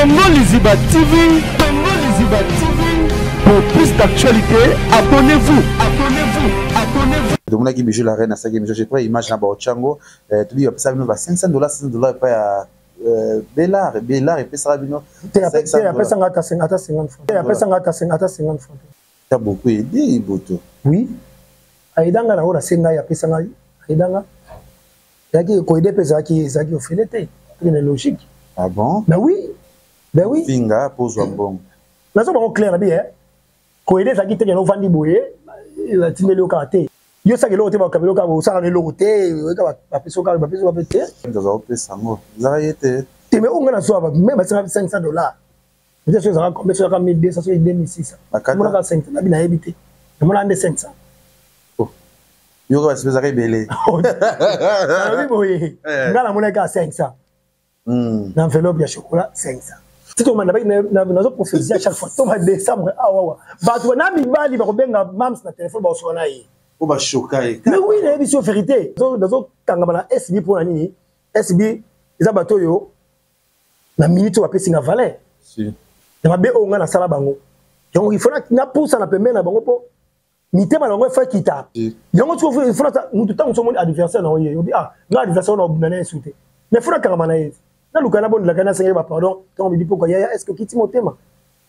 Congo Liziba TV, Congo Liziba TV. Pour plus d'actualité, abonnez-vous, abonnez-vous, abonnez-vous. Donc là qui bijou la reine à ça qui bijou j'ai pris image na ba Ochango tu dis ça nous va $500 $500 pas à Bellard et puis ça bino après 50 francs après 50 francs t'as beaucoup aidé Boto oui aidanga na ora senga ya pesa ngai aidanga yaki ko aider pesa ki zaki ofilete c'est logique. Ah bon? Ben oui Finga pose un bon na so ba clair na bien ko aider zaki te no vandi boye la tindeli o kate yo sa kelo te ba kabelo ka o sa le lote ka ba peso ka ba pete dans pesa ngo zaayete te me onga na so ba même ba $500 je suis à combien sur 1200 sur 2600 mon ka 500 na bina ebité mon ande 500 yo ka se za rebele oui boye ngala mon ka 500 na enveloppe ya chocolat 500 si tu m'as na zo prophétie à chaque fois to ma décembre awa ba tu na mi bali ba ko benga mams na téléphone ba so na yi o ba choquer mais oui la émission vérité zo tangama na SB pour na nini SB eza bato yo na minute wa pesi na valeur si na be onga na sala bango donc il faut na poussa na pembe na bango po mitema na bango fa kita yango tu faut na mutu tango so mon anniversaire na oye yo ah na anniversaire na na insulté mais faut na kangama na yes na lukana bon la kana senga ba pardon quand on me dit pourquoi ya est-ce que kiti motema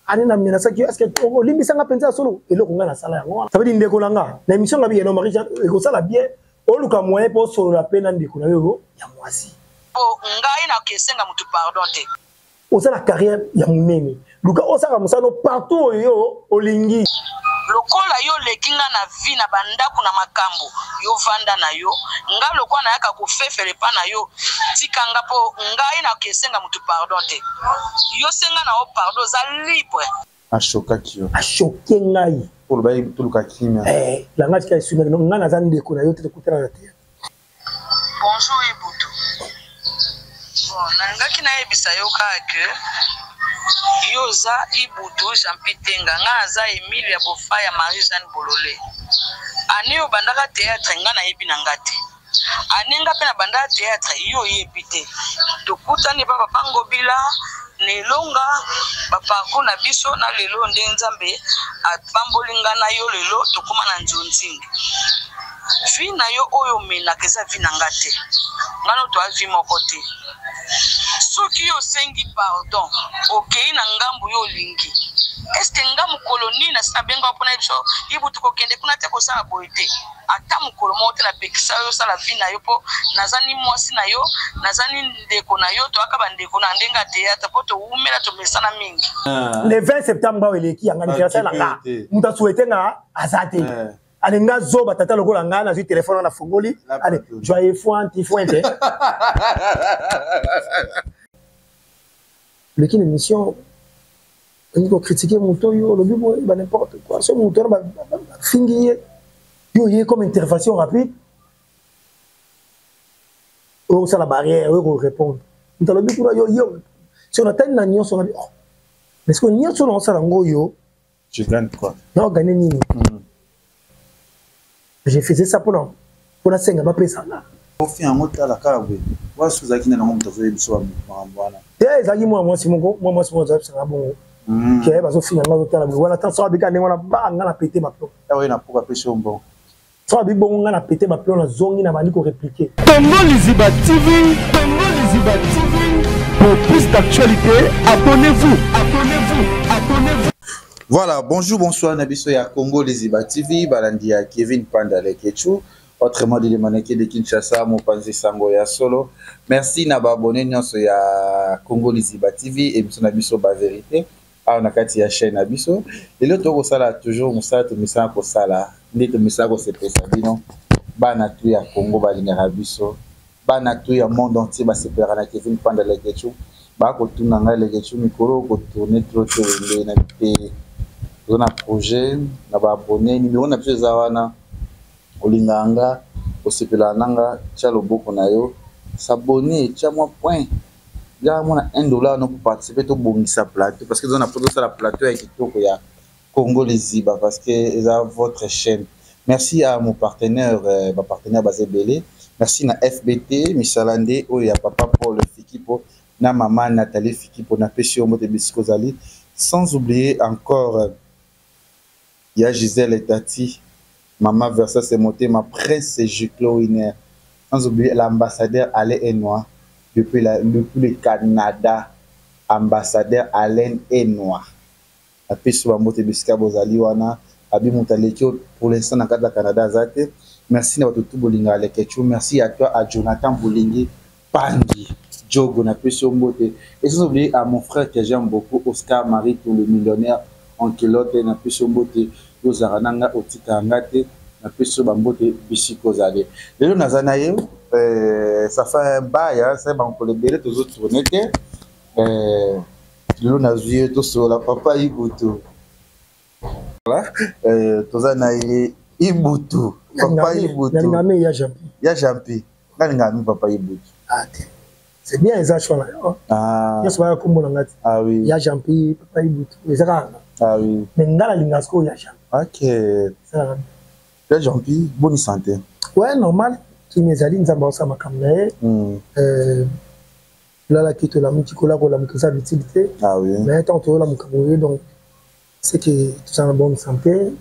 ani na mina saki est-ce que o limbisa nga penza solo eloko nga na sala yango ça veut dire ndeko langa na émission nga bi no Marie e ko sala bien o luka moyen pour solo la peine ndeko na yo ya mwasi o ngai na kesenga mutu pardon te o sala carrière ya munene luka o sala musano partout yo olingi lokola yo lekinga na vie na bandaku na makambo yo vanda na yo nga lokwa na yaka kufefele pa na yo tikanga po ngai na kesenga mutu pardon te yo senga na o pardon za libre a choqué ngai pour le bail tout le kakimia la ngati ka isuna no ngana za ndeko na yo te kutana na te bonjour Ibutu bon nangaki na ebisa yo ka que yoza Ibutu Jean-Pitenga ngaza Emilia Bofaya Marie-Jeanne Bololé ani yo bandaka théâtre ngana yebi na ngati aninga pe na bandaka théâtre yo yebite tokutani papa pango bila nelonga bapako na biso na lelo nde nzambe atpambolinga na yo lelo tokuma na nzonzingi vi na yo oyo mena keza vi na ngate ngano to avi moko te soki yo sengi pardon okei na ngambu yo lingi est-ce que ngamu koloni na sina benga pona biso Ibutu ko kende kuna te ko sala boite ata mukolo mo te na pekisa yo sala vi na yo po nazani mwasi na yo nazani ndeko na yo to akaba ndeko na ndenga théâtre po to umela to mesana mingi le 20 septembre ba eleki yanga anniversaire nga muta souhaiter nga azate alinga zoba tata lokola nga na téléphone na fongoli allez joyeux fointe le qui l'émission on peut critiquer mon ton yo le but bah n'importe quoi ce mon ton bah finir yo y comme intervention rapide on ça la barrière on répondre dans le but pour yo si on atteint la nuance on a dit oh mais ce qu'on y a sur ça ngo yo tu gagnes quoi non gagner ni j'ai fait ça pour la senga ba pesa là au fin en mota la kabwe wa suzaki na ngo mtazo ebiso wa mbwana ezaki moi si ça sera bon ke ba zo fina ngo tala bo wana tan so abika ne wana ba nga na péter ma plomb awe na poka pêcher bon so abika bon nga na péter ma plomb na zongi na bandi ko répliquer Congo Liziba TV, Congo Liziba TV. Pour plus d'actualité, abonnez-vous, abonnez-vous, abonnez-vous. Voilà, bonjour, bonsoir, Nabiso ya Congo Liziba TV, Balandia Kevin Panda Lekechu, autrement dit les mannequins de Kinshasa, Mopanzi Sango ya Solo. Merci na abonné nyonso ya Congo Liziba TV et Nabiso ba vérité. Ah, on a kati ya chaîne Nabiso. Et le toko sala toujours musala to misala ko sala, ndi to misala ko se pesa bino. Bana tu ya Congo balinga biso. Bana tu ya monde entier ba se pera na Kevin Panda Lekechu. Ba ko tuna nga Lekechu mikolo ko tourner trop le na pe. On a projet na ba abonné numéro na biso zawana olinganga osepela nanga tia loboko na yo s'abonner tia moi point ya mona $1 no pour participer to bongisa plateau parce que on a photo ça la plateau avec kitoko ya Congo Liziba parce que c'est votre chaîne. Merci à mon partenaire partenaire basé belé. Merci na FBT Michalande o ya papa Paul Fikipo na maman Nathalie Fiki pour na pêcher mbote bisiko zali, sans oublier encore il y a Gisèle et Tati, maman Versa c'est monté ma prince Juclo Winer, sans oublier l'ambassadeur Alain Enoy depuis le Canada, ambassadeur Alain Enoy. A pêcher mbote bisika bozali wana abi montalekio pour l'instant dans le Canada zate. Merci à tout bolinga Leketchou, merci à toi à Jonathan Bolingi Pandi Djogo na pêche au mbote. Et sans oublier à mon frère que j'aime beaucoup, Oscar Marie, tout le millionnaire en kilote na pêche au mbote. Yozarananga Otika Ngate na pêche au mbote Bichiko Zade. Les nazanaye, ça fait un bail, c'est bon pour les belles tous autres tournées. Le nazuye tout sur la papa Ibutu. Voilà, tozanaye Ibutu. Papa Ibutu. Ya Jampi. Papa Ibutu. C'est bien les achats là. Ah oui. Ya Jampi, Papa Ibutu. Ah oui. Mais ngala lingasko ya Jampi. Ok. Ya Jampi, bonne santé. Ouais, normal. Qui mes alliés nous avons ça ma caméra. Là la qui te la multicola pour la mukisa d'utilité. Ah oui. Mais tant que la mukaboye donc c'est que tout ça en bonne santé.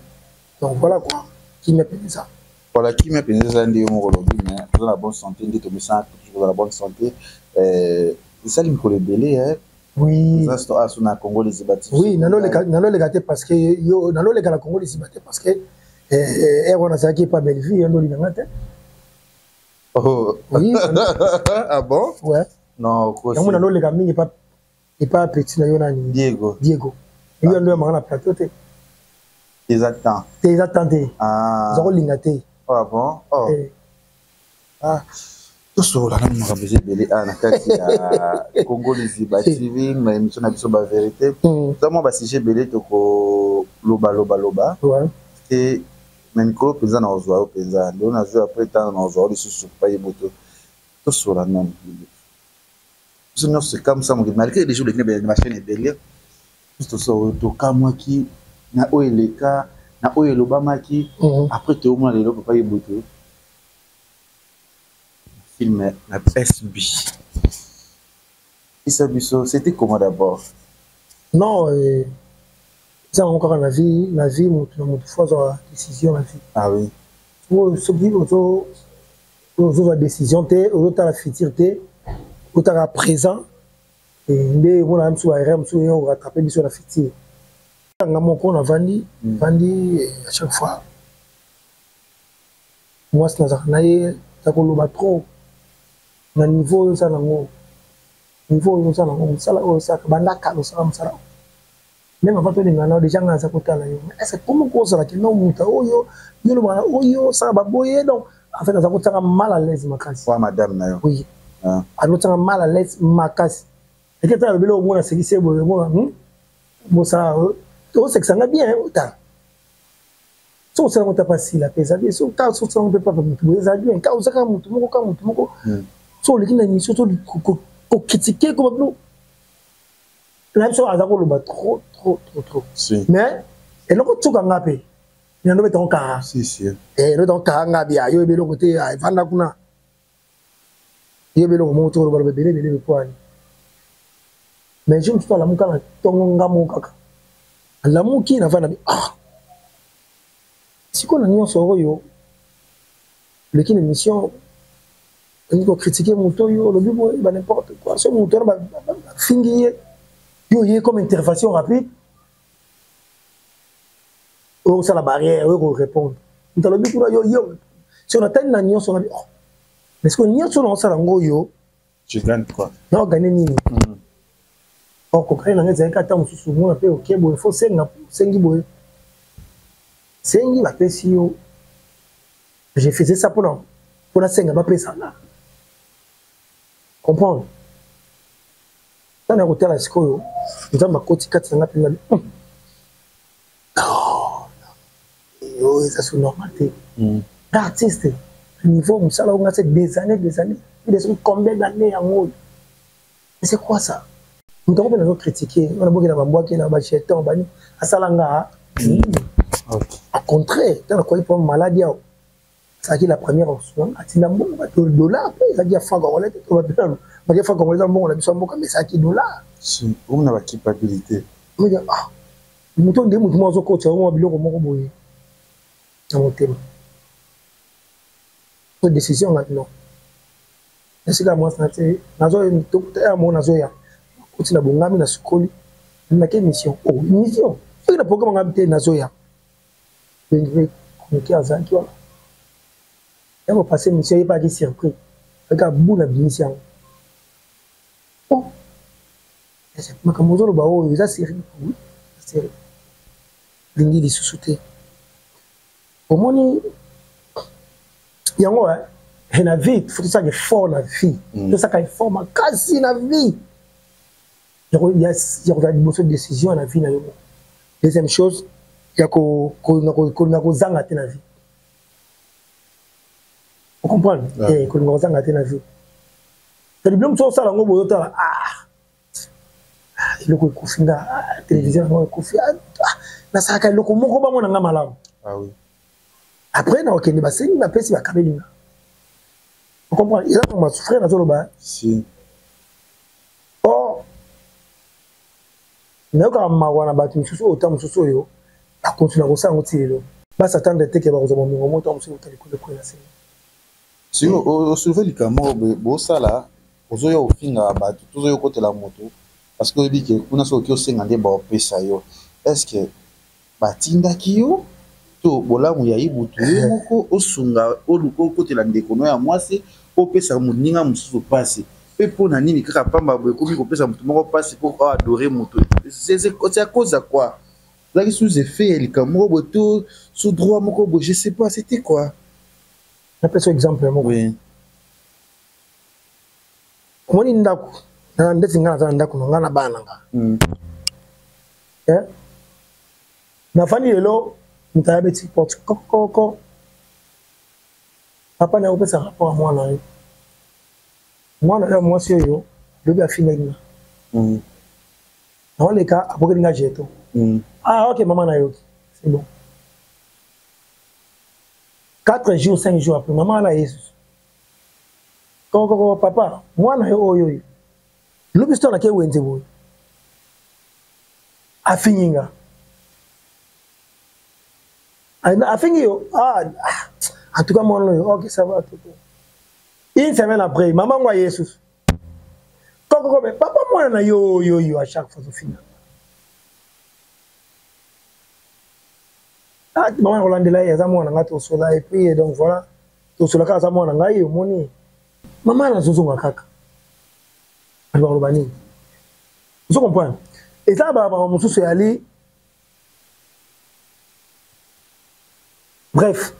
Donc voilà quoi. Qui me pénise ça. Voilà, qui me pénise ça ndi mon lobby mais dans la bonne santé, ndi to me sens toujours dans la bonne santé. Ça lui colle belé hein. Oui. Ça c'est à son Congo les Zibati. Oui, nalo le gâté parce que yo nalo le gars Congo les Zibati parce que on a ça qui pas belle vie ndo linangate. Oh. Oui. Ah bon? Ouais. Non, quoi. Yango nalo le gars mingi pas petit na yo na Diego. Yo ndo mangana plateau te. Tes attentes. Ah. Zoro lingate. Ah bon? Oh. Ah. Tout ça, là, nous avons besoin de na kati ya Congo les Zibati, mais émission na biso ba vérité. Ça moi ba sujet belé to ko loba. Ouais. Et mais micro penza na ozwa penza. Ndo na zo après temps na ozwa li susu pa yebuto. Tout ça là non. Sinon c'est comme ça mon malgré les jours de machine est belé. Tout ça to kamwa ki na oeleka na oelobama ki après te au moins les papa yebuto. Film la SB. C'était comment d'abord? Non, ça encore la vie, mon fois la décision la vie. Ah oui. Ce qui la décision, autant la future, autant la présent, et on a même sur RM, on rattraper sur la future. On a vendu à chaque fois. Moi, c'est dans trop. Na niveau ça nango ça là ça banda kalo ça msala même avant to linga na déjà ngaza kotala yo est-ce que comment cause la kino muta oyo yo lo bana oyo ça ba boye donc en fait ça kotanga mal à l'aise makasi wa madame na yo oui alors ça mal à l'aise makasi et que tu le mona c'est qui c'est bon ça to c'est que ça va bien autant so ça on t'a pas si la pesa bien so quand so ça on peut pas mutu ça bien quand ça ka mutu moko so les gens émission to critiquer comme nous la chose à trop mais et donc tout quand ngapé il y a no beton ka si et le donc ka ngabi ayo be lo côté ay vanda kuna yebelo mo to lo bele point mais je me suis la muka na tongo ngamo kaka la muki na vanda si qu'on a mis en soroyo le qui émission on peut critiquer mon toyo le but bah n'importe quoi ce mon toyo bah finir yo comme intervention rapide on ça la barrière on répondre on le but pour yo si on atteint la nion on a dit oh mais ce qu'on nion sur on ça lango yo tu gagnes quoi non gagner nini on comprend na ngeza ka tamu susu mo pe OK bon il faut sengi boy sengi ba pesi yo j'ai fait ça pour la senga ba pesa là comprendre ça n'a côté la scoyo nous avons côté 4 nga pinga yo ça c'est normalité artiste niveau musala on a c'est des années il est combien d'années en haut c'est quoi ça nous devons pas nous critiquer on a beaucoup de bamboa qui na ba cheton bani asalanga au contraire dans quoi il prend maladie ça qui la première option atina bon $, après ça dit franc congolais mais fois congolais bon la biso mboka mais ça qui dollar si on a la capacité on dit ah muto ndé muto mozo ko tsa mo biloko moko boye na motema ko décision maintenant est-ce que moi ça c'est nazo to ta mo nazo ya ko tina bongami na sukoli na ke mission oh mission c'est le programme ngabité nazo ya ngwe ko ki azaki wala ya mo passer mission y pas de surprise ka buna mission oh c'est ma kamozo lo ba o ça série oui série lingi di susute omoni yango na vie faut ça que fort la vie tout ça qu'il fort ma quasi la vie il y a beaucoup de décisions la vie na yo deuxième chose il y a ko zanga te na vie vous comprenez et ko zanga te na vie c'est bien ça ça ngo boyo ta le ko kufinga télévision ngo kufinga na saka loko moko ba mona nga malamu ah oui après na okende basengi na pesi ba kabelinga vous comprenez il a comme souffrir na zolo ba si oh na ka mawana ba tumususu otamususu yo a continue ko sango tilelo ba s'attendre te ke ba ko mo moto mususu tali ko na sengi si o soulever le camo bo sala ozoyo ofinga ba tozoyo kotela moto parce que dit que kuna so ki o senga nde ba pesa yo est-ce que batindaki yo to bolamu ya ibutu moko osunga oluko kotela ndeko no ya mwasi opesa muninga mususu pasi pe pona nini kaka pamba boye komi kopesa mutu moko pasi pour adorer mutu c'est à cause de quoi là qui sous effet le camo boto sous droit moko bo je sais pas c'était quoi na peso exemple moko oui komoni ndako na ndesi ngana ndako ngana bana nga na fani lelo mutayabe ti porte koko papa na opesa rapport à mwana yo mwasi yo lobi afina ina na wale ka aboke nga jeto ah ok maman na yo c'est bon 4 jours 5 jours après maman na Jesus koko papa mwana yo oyo lobi sto na ke wenze boy afininga I think en tout cas, moi, ok, ça va. Une semaine après, maman, moi, Jesus. Papa, moi, na yo, à chaque fois, au final. Ah, maman, Roland de là, il y a moi, on a tout cela, et puis, donc voilà. Tout cela, quand moi, on a eu, mon maman, on a tout ça, kaka. Alors, le vous comprenez? Et ça, on se fait aller. Bref,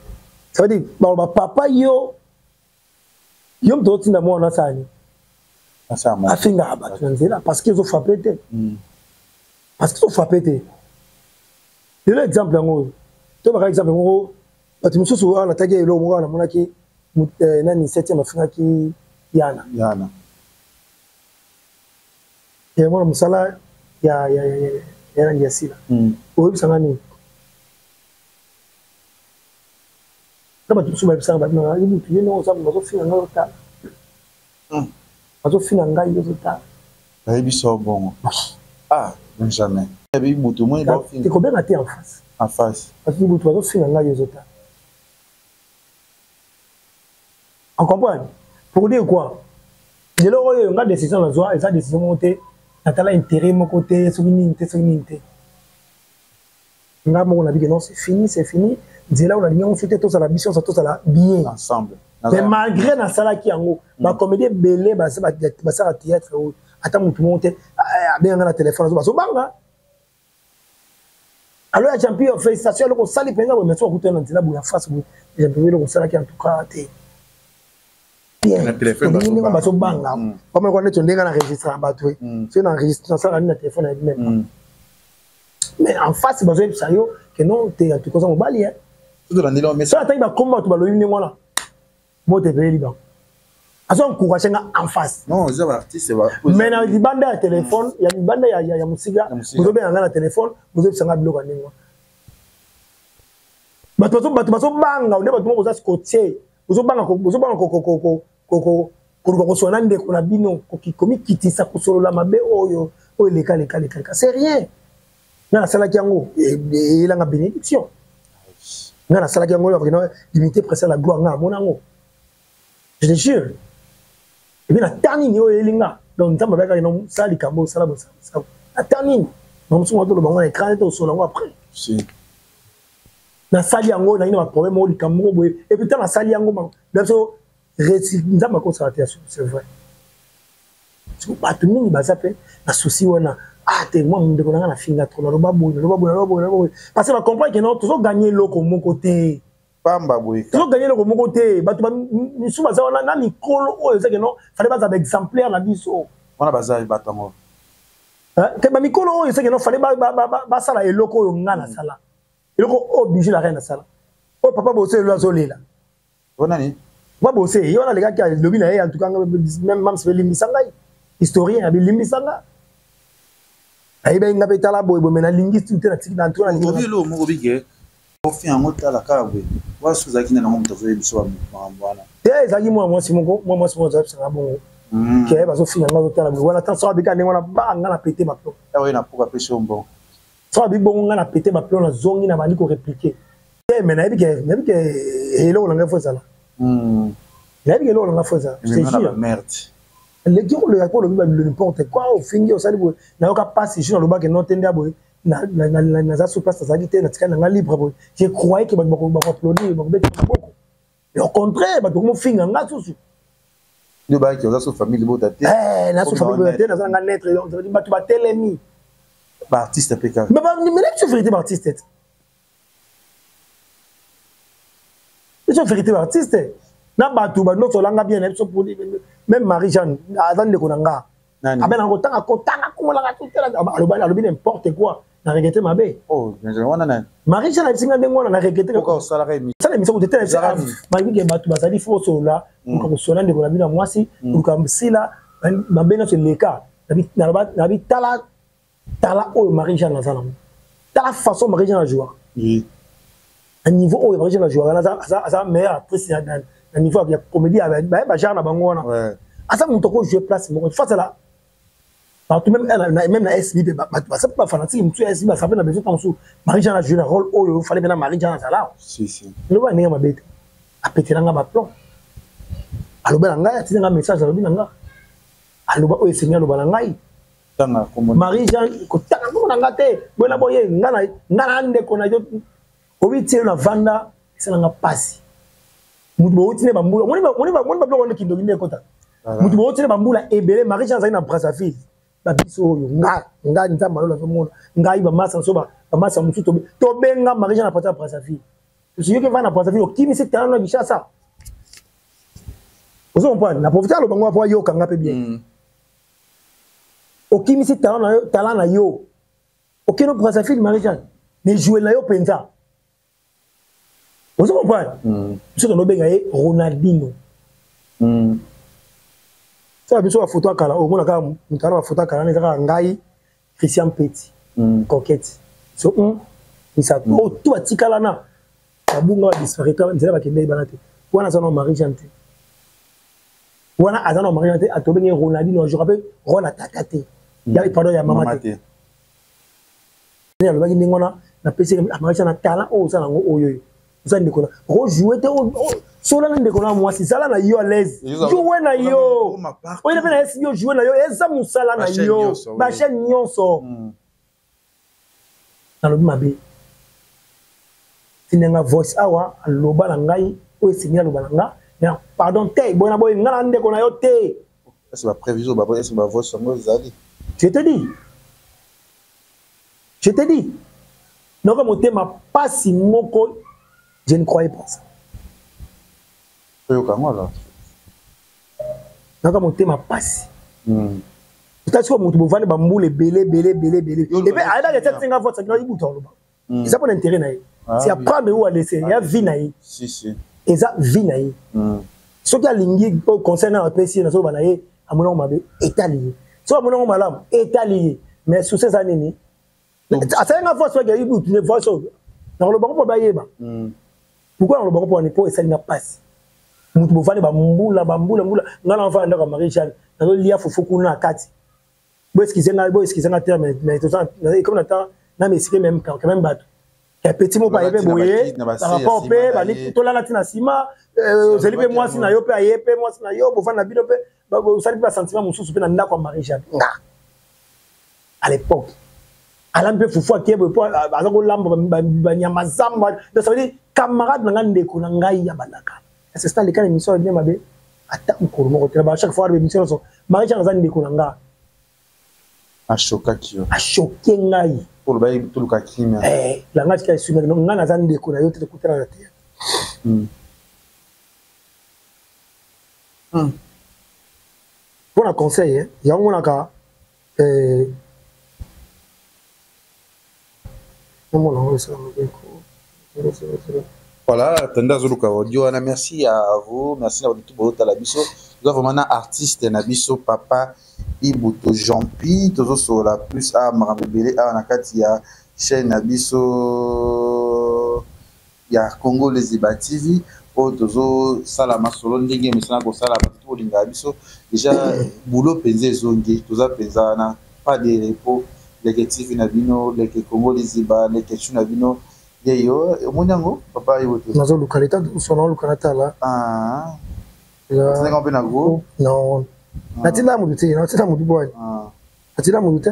ça veut dire, papa yo me dit moi on a ça ni. A finga abattu nzela parce qu'ils ont frappé te. Parce qu'ils ont frappé te. Le exemple ngo. To par exemple ngo, batu mususu wana tage elo ngo na mona ki nani 7e afinga ki yana. Et moi musala ya ngi asila. Obi sangani. Kama tusuma bisanga badina ibu tuyeno osabu bazofina ngayo ta. Bazofina ngayo ta. Ba biso bon. Ah, jamais. Ibu tout moi ba fina. Tu combien maté en face? En face. Parce que ibu bazofina ngayo ta. On comprend? Pour dire quoi? Je leur ai une décision la joie et sa décision monter natala intérêt mon côté souvenir. Nga on a dit que non c'est fini. Dis là on a dit on souhaite tous à la mission tous à la bien ensemble. Mais malgré na sala qui en haut, ba comédie belé ba ça théâtre attends tout monter bien na téléphone so banga. Alors la champion fait station le ko sali penga mais so ko na la face bu j'ai trouvé le ko sala qui en tout cas té bien. Na téléphone ba so banga. Comme on est ndenga na enregistrer ba toi. C'est na enregistrer ça na téléphone même. Mais en face ba ça yo que non té en tout cas on bali hein. Tout dans le mais ça attend ba combat tu ba lo yini ngona. Mo te be liban. Aso encourager en face. Non, les artistes c'est va. Mais na libanda ya téléphone, ya libanda ya musiga, vous avez un téléphone, vous avez sanga biloko ndengwa. Bato banga, on est bato mo za scotché. Vous banga ko koluka koswana ndeko na bino komi kitisa kosolola mabe oyo leka. C'est rien. Nga salaki yango elanga bénédiction. Nga salaki yango limité presque la gloire nga monango. Je te jure. Et bien la tani yo elinga. Donc nzamba baka no sali kambo sala bo sala. La tani. Non so moto lo bango na écran to so nango après. Si. Na sali yango na ina ba problème o likambo boye. Et puis na sali yango ma. Biso nzamba ko sala c'est vrai. Tu pas tout mingi bazape na souci wana. Ah te moi ndeko na na finga trop na loba boye. Parce que va comprendre que non toujours gagner loko mon côté. Pamba boye. Toujours gagner loko mon côté. Ba tu ni sou baza na mikolo o ezeke non fallait pas avoir exemplaire na biso. On a baza batango. Que ba mikolo o ezeke non fallait ba sala eloko yo ngana sala. Eloko obligé la reine sala. Oh papa bosse lo azolela. Bonani. Ba bosse yo na les gars qui lobi na en tout cas même se limbisanga historien abi limbisanga. Aïe nga betala boy mena linguiste tout na tika na ntona linguiste lo mo bige ofi en mota la kabwe wa suzaki na ngomto zo biso mwana te zaki moi si mo za psa bongo ke ba zo fina nga betala boy wana tan so bika ne wana ba nga na pété ba plomb ah oui na pourquoi pêcher bon so bi bongo nga na pété ba plomb na zongi na bandi ko répliquer te mena bike hello na nga fozala na bike hello na nga fozala c'est sûr merde les gens le rapport le n'importe quoi au fingi au sali boy na yoka passe je le bac non tenda boy na za soupasse ça dit na tika na libre boy je croyais que ba applaudir ba beta beaucoup et au contraire ba tout mo finga nga susu le bac qui za famille bo tate na so famille bo tate na za nga naître ba tu ba telemi ba artiste peka mais tu vérité ba artiste c'est vérité ba artiste na batu ba notre langa bien pour même Marie-Jeanne azan de konanga abena kotanga komola ka tutela alobi n'importe quoi na regretter mabe oh wana na Marie-Jeanne a singa ndengona na regretter ko sala ka mi sala mi so tetela ça malgré que batu basali foso là ko sona ndeko na bina mwasi ko msila mabe na se leka na bi tala o Marie-Jeanne azana tala façon Marie-Jeanne a jouer oui à niveau o Marie-Jeanne a jouer ça meilleure actrice à niveau de comédie avec ba genre na bango wana ouais asa muto ko jouer place mo face là partout même la SB ba ça pas fanatique muto SB ba ça fait na besoin tanso Marie-Jeanne a joué un rôle oh il fallait bien Marie-Jeanne ça là si le ba ninga mabete a péter nga ba plan aloba nga ya tinga message alobi nga aloba o esenya aloba ngai tanga comme Marie-Jeanne ko tanga ko nga te bona boye ngana ande ko na yo obi tie na vanda c'est nga passe mutu bo tine bambula moni ba blogo ne kindo ngine kota mutu bo tine bambula ebele Marie-Jeanne za ina Brazzaville ba biso yo nga nzamba lo zo mona nga iba masa so ba masa mutu to benga Marie-Jeanne apata Brazzaville to siyo ke va na Brazzaville okimi se tano na Bishasa ozo comprendre na profiter lo bango apo yo kanga pe bien okimi se tano na yo okeno Brazzaville Marie-Jeanne ne jouer na yo penza. Vous comprenez? Ce que nous avons Ronaldinho. Ça a besoin de photo à Kala. Au moins, nous avons photo à Kala. Nous avons Ngaï, Christian Petit, Coquette. So, il s'est tout à Tikalana. La boum va disparaître. Il s'est là qui est banate. Voilà, ça n'a Marie-Jeanne. Voilà, ça n'a Marie-Jeanne. À tomber Ronaldinho. Je rappelle, Ronald Takate. Il y a pardon, il y a Mamate. Il y a le bagage d'Ingona. La PC, Marie-Jeanne a talent. Oh, ça n'a pas. Vous allez déconner. Rejouer cela ne déconne moi si ça là na yo à l'aise. Jouer na yo. Oui, il a fait yo jouer na yo. Eza musala na yo. Ba chaîne nyonso. Na lobi mabe. Tinenga voice awa loba na ngai o esinya loba na nga. Na pardon te bona boy ngana ndeko na yo te. C'est ma prévision ba est-ce ma voix songo zali. Je te dis. Non comme tema pas si moko. Je ne croyais pas ça. Non comme tema pas. Peut-être que mon bouvane bamboule belé. Et bien à la tête 5 votes ça il bouton là. Ça pas d'intérêt naï. C'est à prendre ou à laisser, il y a vie naï. Si. Et ça vie naï. Ce qui a lingi concernant le PC na so banaye à mon nom mabe étalé. So mon nom malam étalé. Mais sous ces années ni à 5 votes soit il bout une voix dans le banc pour bailler ba. Pourquoi on le banc pour ne pas essayer de passer? mutu bovani bambula ngana mfa ndaka Marie-Jeanne nazo lia fufu kuna kati bo eskizenga terre mais tout ça comme attend na mesike même quand même bato ya petit mo pa yebe boye par rapport pe bali to la tina sima zeli pe moi sina yo pe ayepe moi sina yo bovani na bino pe bo sali pa sentiment mususu pe na ndako Marie-Jeanne à l'époque alambe fufu akebe po azako lamba banyama zamba donc ça veut dire camarade na ndeko na ngai ya banaka c'est ça les cas d'émission bien mabe ata mukuru moko tela chaque fois l'émission so Marie-Jeanne za ndeko na nga a choqué ngai pour le tout le kakimia la ngati ka suma nga na za ndeko na yo te kutela na te pour un conseil hein yango na ka voilà, merci à vous, merci à tout la biso. Nous avons maintenant artiste Nabiso Papa Ibuto Jampi, toujours sur la plus à Marabébélé, à Nakatia, chaîne Nabiso, il y a Congo les Iba TV, toujours Salama Solo, Ndenge, mais ça n'a pas Salama, tout le Nabiso. Déjà, boulot pensé zongi, tout ça pensé, pas de repos. Les TV Nabino, les Congo les Iba, les Ketchu Nabino. Yo, Monyango, papa Ibuto. Nazo localité son nom localité là. Ah. C'est un peu nago. Non. Natina Moudouté, Natina Moudou boy. Ah. Natina Moudouté.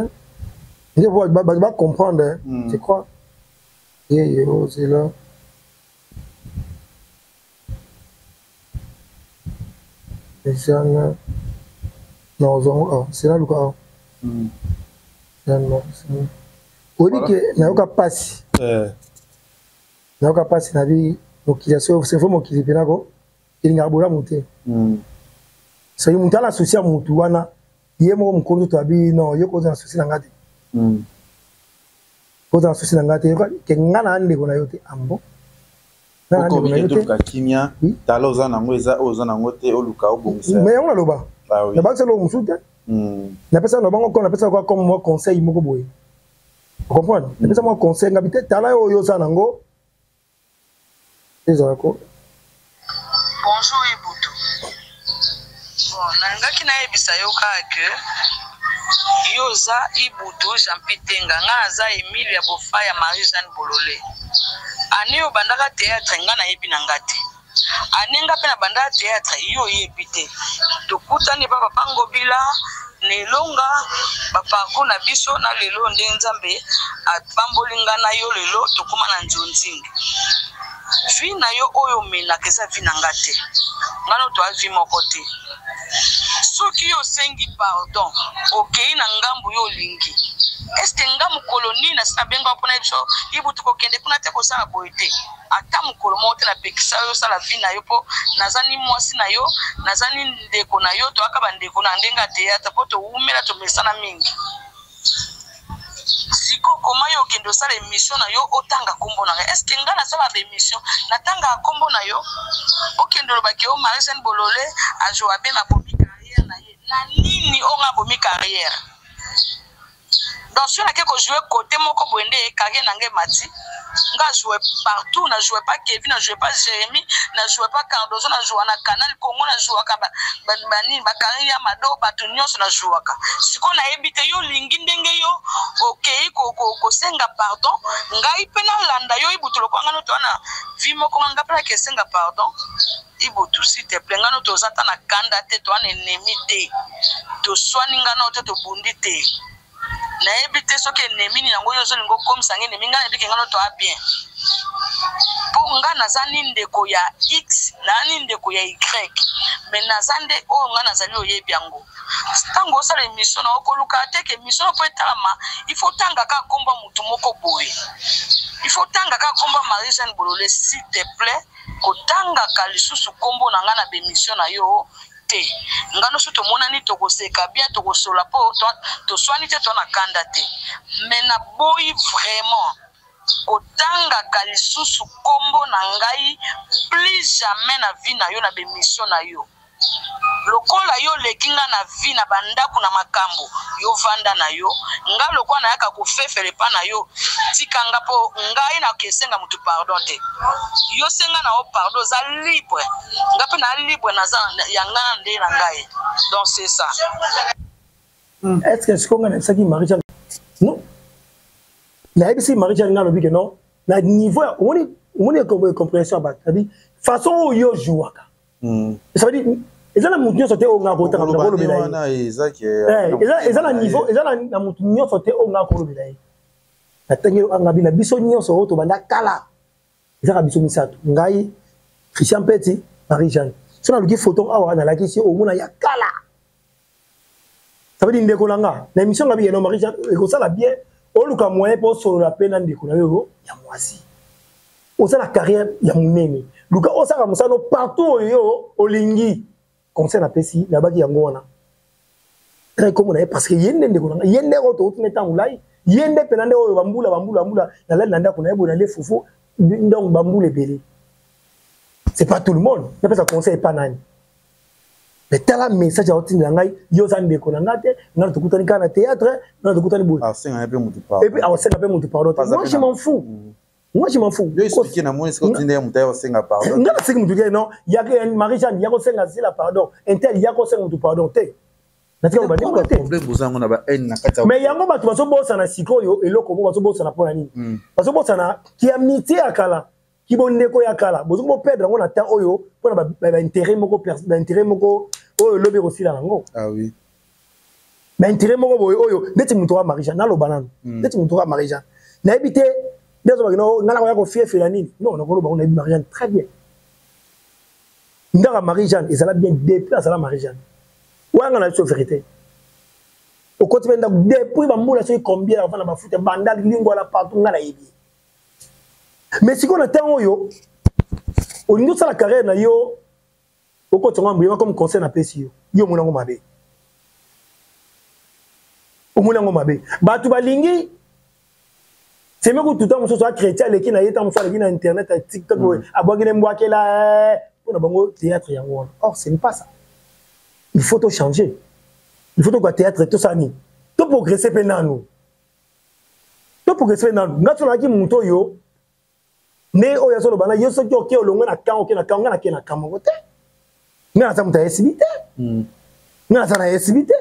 Il va comprendre, tu crois? Yo, c'est là. Non, c'est là le cas. Oui, que nayoka passe. Nayoka passe na vie mokilisation, c'est vraiment mokili penako. Il ngabula muté. Ça y muta la souci à mutu wana. Yemo mkondo to abi no yoko za souci na ngati. Ko za souci na ngati ke ngana ande ko na yote ambo. Na ande ko na yote ka kimia. Talo za nango eza oza nango te oluka obongisa. Mais on loba. Ah oui. Na ba selo musuta. Na pesa no bango ko na pesa ko comme moi conseil moko boye. Vous comprenez? Na pesa moi conseil ngabite tala yo za nango. Bonjour Ibuto. Bon, nangaki na ebisa yoka ke yoza Ibuto Jean-Pitenga ngaza Emilia Bofaya Marie-Jeanne Bololé. Ani yo bandaka théâtre ngana yebi nangati. Anenga pe na banda théâtre yo yebite. Tokutani papa Pangobila nelonga bapako na biso na lelo ndenzambe atpambolinga na yo lelo tokuma na nzonzingi. Vi na yo oyo mena keza vi na ngate. Ngano to avi moko te. Soki yo sengi pardon, okei na ngambu yo lingi. Est-ce ngamu koloni na sina benga pona biso Ibutu ko kende kuna te ko sala boite. Ata mukolo mote na pekisa yo sala vi na yo po nazani mwasi na yo, nazani ndeko na yo to akaba ndeko na ndenga théâtre po to umela to mesana mingi. Siko koma yo kendo sala émission na yo otanga kombo na est-ce que ngana sala émission natanga kombo na yo okendo lo bakeo Marie-Jeanne Bololé a joué bien na bomi carrière na ye na nini onga bomi carrière donc si on a quelque jouer côté moko boende carrière na nge mati nga jouer partout na jouer pas Kevin na jouer pas Jérémy na jouer pas Cardozo na jouer na Canal Congo na jouer ka bani ba carrière mado batu nyonso na jouer ka siko na ebite yo lingi ndenge yo okay ko senga pardon ngai pena landa yo Ibutu lokanga no to na vi moko nga pena ke senga pardon Ibutu s'il te plaît ngano to zata na kanda te to an ennemi te to swani ngano te to bundi te na ebite soki ennemi nango yo zolingo comme ça ngene minga ebike ngano to a bien pour nga nazani ndeko ya X na ndeko ya Y mais nazande o nga nazali oyebi yango tango osala émission na okoluka te ke émission po etalama il faut tanga ka komba mutu moko boye il faut tanga ka komba Marie-Jeanne Bololé s'il te plaît ko tanga ka lisusu kombo na nga na bémission na yo te ngano so to monani to koseka bien to kosola po to swani te to na kanda te mais na boyi vraiment kotanga kalisusu kombo na ngai plus jamais na vie na yo na bémission na yo lokola yo lekinga na vie na bandako na makambo yo vanda na yo nga lokola na yaka kufefele pa na yo tikanga po ngai na kesenga mutu pardon te yo senga na o pardon za libre nga pe na libre na za yanga nde na ngai donc c'est ça. Est-ce que ce qu'on a ça qui Marie-Jeanne non la ABC Marie-Jeanne na lobi que non na niveau on est comme compréhension ba c'est-à-dire façon yo jouaka ça veut dire ils ont la montagne sauté au ngako ta ngako lo belai ils ont la niveau ils ont la montagne sauté au ngako lo belai na tangi ngabi na biso nyonso oto banda kala ils ont biso misato ngai Christian Petit Marie-Jeanne sona luki photo awa na lakisi o mona ya kala ça veut dire ndeko langa na émission ngabi eno Marie-Jeanne ko sala bien o luka moyen pour solo la peine ndeko na yo ya mwasi o sala carrière ya munene luka o sala musano partout yo olingi conseil na pesi na baki yango wana très comme on parce que yende ndeko langa yende ko to tuneta mulai yende penande o bambula na la nanda ko na yebo na le fufu donc bambule belé c'est pas tout le monde mais pas ça conseil pas nani mais tala message à otine ngai yo za ndeko langa te na to kutani kana théâtre na to kutani boule ah c'est un peu mutu pardon et puis ah c'est un peu mutu pardon moi je m'en fous. Moi je m'en fous. Yo expliquer na moi est-ce que tu ndé mutu ya senga pardon ngala seki mutu non ya que Marie-Jeanne ya ko senga zila pardon intel ya ko senga mutu pardon te na tika ba ndeko te problème bozango na ba en na kata mais yango ba tu baso bossa na sikoyo eloko mo baso bossa na pona nini baso bossa na ki amitié akala ki bondeko ya kala bozo mo perdre ngo na temps oyo pona ba intérêt moko ba intérêt moko oyo lobe aussi la ngo ah oui ba intérêt moko boyo oyo ndeti mutu wa Marie-Jeanne na lo banana ndeti mutu wa Marie-Jeanne na ebité désolé non ngala ko ya ko fief la nini non on ko ba on a Marie-Jeanne très bien ndara Marie-Jeanne et ça l'a bien depuis à ça la Marie-Jeanne ouais on a la vérité au côté depuis ba mbula c'est combien avant la ba foot banda lingua la partout ngala yebi mais si on a temps yo au niveau de la carrière na yo au côté ngam comme conseil na pesi yo munango mabe o munango mabe ba tu balingi c'est même que tout le temps, on soit chrétien, les qui n'aient pas sur internet, TikTok, théâtre. Or, ce n'est pas ça. Il faut tout changer. Il faut tout théâtre, tout ça. Tout progresser pendant nous. Tout progresser pendant nous. Nous avons dit que yo, né au yaso lobana, yo so ki o longa na kan o na kan na ke na kan mo te. Nga sa muta esibite. Nga sa na esibite.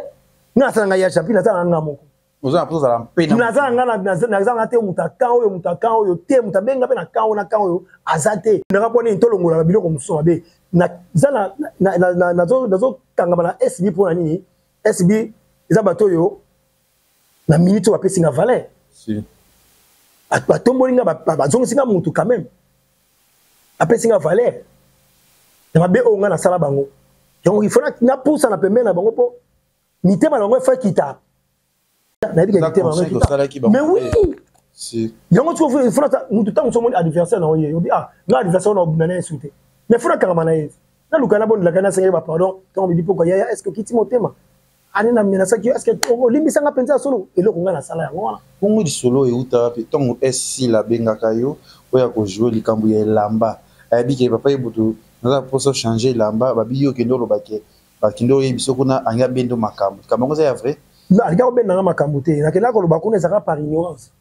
Nga sa nga ya chapi na sa nga moko. Nous avons posé la peine. Nous avons te mutakan oyo te mutabenga pe na kan oyo azate. Na rapone ntolongola ba biloko muso mabe. Na zana na zo kangama na SB pour nini? SB eza bato yo na minute wa pesi nga valeur. Si. Ba tombolinga ba zongisinga mutu quand même. Apesi nga valeur. Na mabe o nga na sala bango. Donc il faut na poussa na pembe na bango po mitema na bango fa kita. Mais oui, si. Yango tu vois, il faut que tu aies un adversaire. Ah, l'adversaire n'a pas sauté. Mais il faut que tu aies un adversaire. Bon, la Ghana s'est pardon. Quand on me dit pourquoi, est-ce que tu m'as dit allez na mina saki est-ce que limisa nga penza solo eloko nga na sala yango wana bongo di solo e uta pe tongo SC la benga kayo oya ko jouer likambu ya lamba abi ke papa ebutu na pour ça changer lamba babi yo kendo lo bake bakindo yebiso kuna anga bendo makambo kamango za ya vrai. Non, il y a un peu de makambote. Il y a un par ignorance.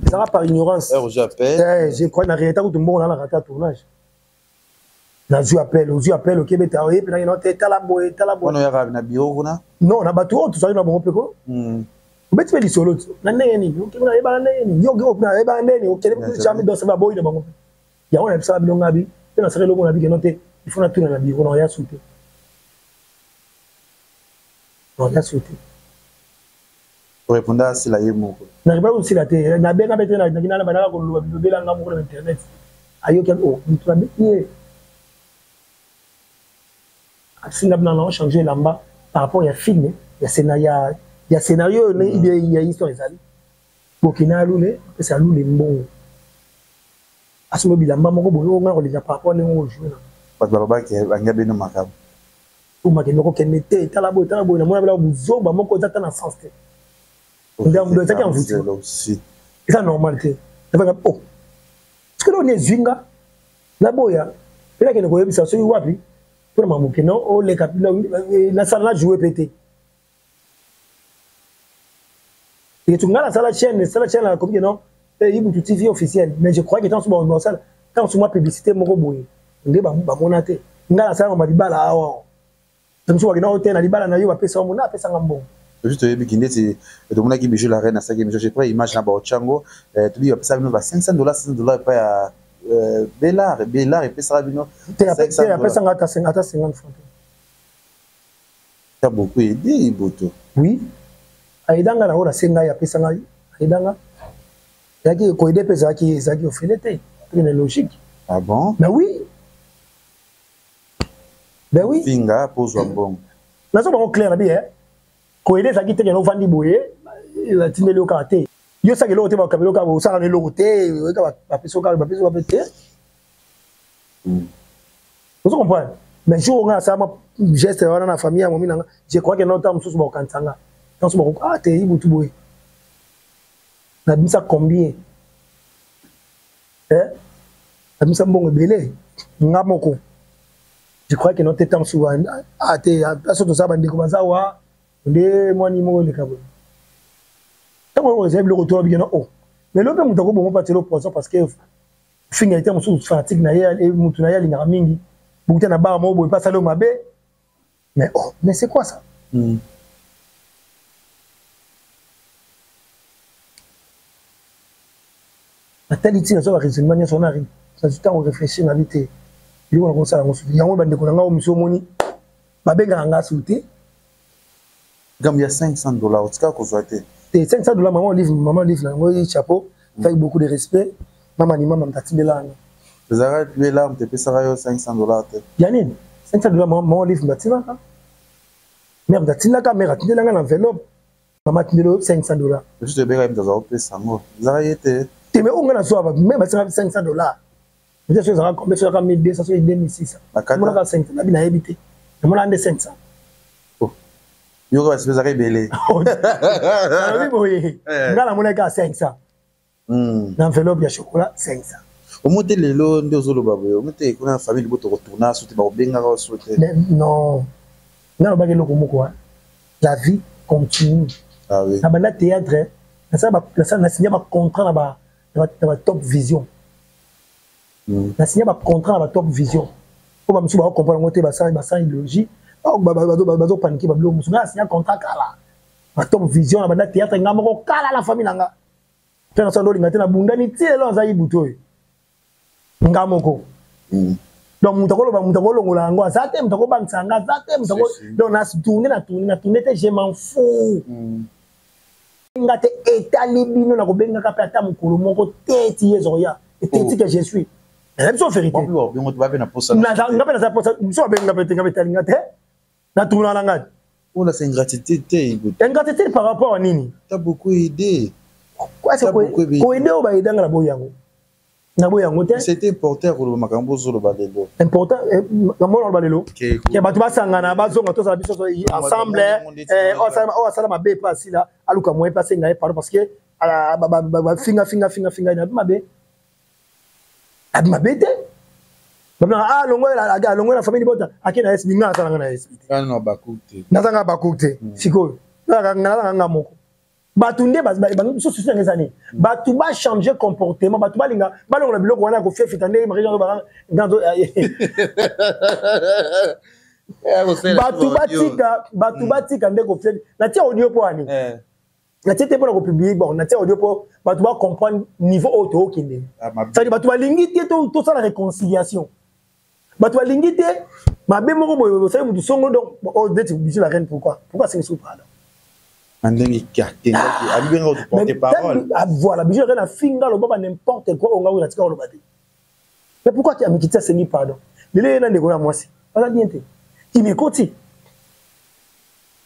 Ça va par ignorance. J'appelle. Je crois que la réalité, tout le monde a raté le tournage. Je appelle au Québec. Non, on a battu tout ça. On a battu tout ça. On a battu tout ça. On a battu tout ça. On a battu tout ça. On a battu tout ça. On a battu tout ça. On a battu tout ça. On a battu tout ça. Pour répondre à cela, il y a beaucoup. Je n'arrive pas aussi la terre. Je n'ai pas été là. Je n'ai pas été là. Je n'ai internet. Si on a changé là-bas par rapport à film, il y a scénario, il y a histoire. Burkina Loulé, c'est à Loulé bon. À ce moment-là, on a par rapport à nous jouer. Parce que papa qui a bien macabre. Pour ma question, qui était talabo, on a là où zo, bah mon côté dans sens. On doit être en foot. C'est ça normalité. Oh, parce que là on est zinga, la boya, et là qui ne connaît pas ça, c'est wapi. pour mamuke non o les capitaux na sala jouer pété et tu ngala sala chaîne la comme non Ibutu TV officiel mais je crois que tant sur ça tant sur moi publicité moko boye ndé ba monate ngala sala ma dibala awa tant sur na hôtel na dibala na yo ba pesa mo na pesa ngambon juste bikinde c'est de mon qui bijou la reine à ça que j'ai pris image na ba Ochango tu dis ça nous va $500 pas Bellar et pesa bino pesa ngata 50 francs ça beaucoup aidé Ibutu oui aidanga na ora senga ya pesa ngai aidanga yaki ko aider pesa qui ofilete c'est logique ah bon ben oui finga pose un bon na so ba clair na bien ko aider ça qui te no vandi boye la tindeli okate yo sa kelo te ba kabelo ka bo sa na lo te ka ba peso ka pete vous comprenez mais jour on a ça geste wana na famille ya momina je crois que non temps mususu ba kantanga dans ce moment te Ibutu boye na bisa combien na bisa mbongo belé ngamoko je crois que notre temps souvent te aso to saba ndiko bazawa nde mwani mo le kabo tango on réserve le retour bien oh mais l'autre mutako bon pas le poisson parce que finalité musu fatigue na ya et mutu na ya linga mingi bukuta na ba mo boye pas salo mabe mais c'est quoi ça la talité na so ba raisonnement nya son ari ça du temps on réfléchit na vite yo on ça on souffle yango bande ko nga o misio moni ba benga nga souté gam ya $500 otika ko zoate $500 maman livre na ngo chapeau avec beaucoup de respect maman ni maman tatibela na zara tu là on te pesa yo $500 te yanine $500 maman livre batina ka mère datina ka mère atindela nga na enveloppe maman tindelo $500 juste bega mtaza pesa ngo zara yete mais on a soit même $500 je suis à combien sur 1200 sur 2600 on a 500 la bina habité on a 500 oh yo va se faire belé oui boy ngala mona ka 500 na enveloppe ya chocolat 500 au monte lelo ndio zolo babo au monte kuna famille boto retourna soute ba benga ka soute non ngala ba keloko moko la vie continue ah oui na banda théâtre na signé ba contrat na ba top vision na signé ba contrat na ba top vision ko ba musu ba comprendre ngote ba sa idéologie ba paniquer ba blo musu na signé contrat kala ba top vision na ba théâtre ngamoko kala la famille nanga tena so ndoli ngate na bundani tielo za Ibutu ngamoko donc mutakolo ngola ngo azate mutako bansanga azate mutako donc na tourner te je m'en fous ngate etali bino na kobenga ka pata mukolo moko teti yezoya teti que je suis la vérité bongo to ba na posa na ngapena sa posa so benga pete ngapetali ngate na tourner na ngate on a c'est ingratitude ingratitude par rapport à nini t'as beaucoup aidé quoi c'est ko aider o ba idanga la boyango na boyango te c'était important ko makambo zolo ba lelo important ngamo na ba lelo ke batu basangana bazonga to sa biso ensemble o sala mabe pasi la aluka mo pasi ngai pardon parce que finga na mabe te bana longo la famille bota akina SB nga sala na SB kana bakute na sanga bakute siko nga moko batunde bangi so susu ngezani batu ba changer comportement batu ba linga ba longa biloko wana ko fefita ndenge mariage ba ngando batu batika ndeko fefita na tia audio po ani na tia te po na ko publier bon na tia audio po batu ba comprendre niveau auto okinde ça dit batu ba lingi te to ça la réconciliation batu ba lingi te mabe moko boyo ça mutu songo donc au date bisu la reine pourquoi c'est sous pardon andeni katenga ki abibenga ko porter parole voilà bijou rien à finga lo baba n'importe quoi on nga tika lo bati mais pourquoi tu as mis quitter seni pardon lele na ndeko ya mwasi ala bien te qui me koti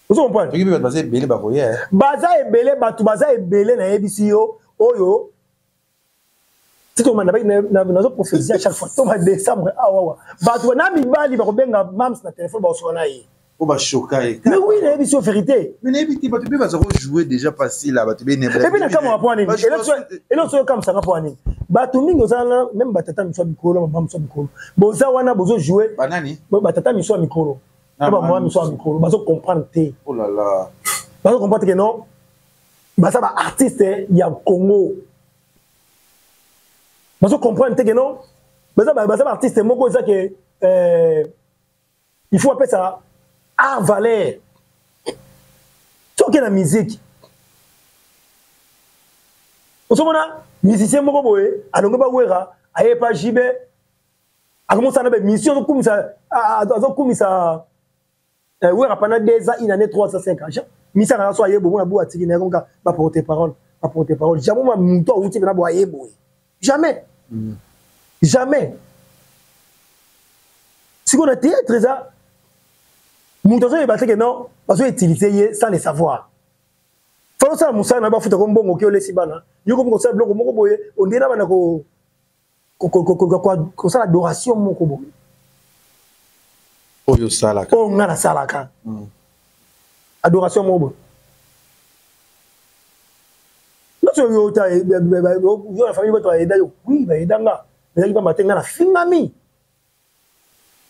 vous comprenez tu peux baser belé ba koye baza ebele batu baza ebele na ebisiyo oyo si tu manda na zo prophétie à chaque fois to ma décembre awa batu na mibali ba ko benga mams na téléphone ba so na yi ba choquer mais oui la émission vérité mais n'habite pas tu peux pas jouer déjà facile là tu bien et puis na kama point ni et l'autre comme ça point ni bato mingi ozala même batata miso mikolo mama miso mikolo boza wana bozo jouer banani batata miso mikolo ba mama miso mikolo bazo comprendre te oh là là bazo comprendre que non baza ba artiste ya Congo bazo comprendre te que non baza ba artiste moko eza que il faut appeler ça art valeur toke na musique osomona musicien moko boye alongo ba wera aye pa jibe akomosa na be mission azokumisa wera pendant 2 ans une année 3 ans 5 ans misa kana so aye bo na bo atiki na konga ba porter parole jamais ma muto outi na bo aye boye jamais jamais si on a théâtre ça muto so e battre que non parce que utiliser sans le savoir faut ça musa na ba futa ko mbongo ke olesi bana yoko moko sa bloko moko boye on dira bana ko ça l'adoration moko boye oyo salaka o ngana salaka adoration moko naso yo ta yo la famille bato aida yo oui ba edanga mais ba matenga na fingami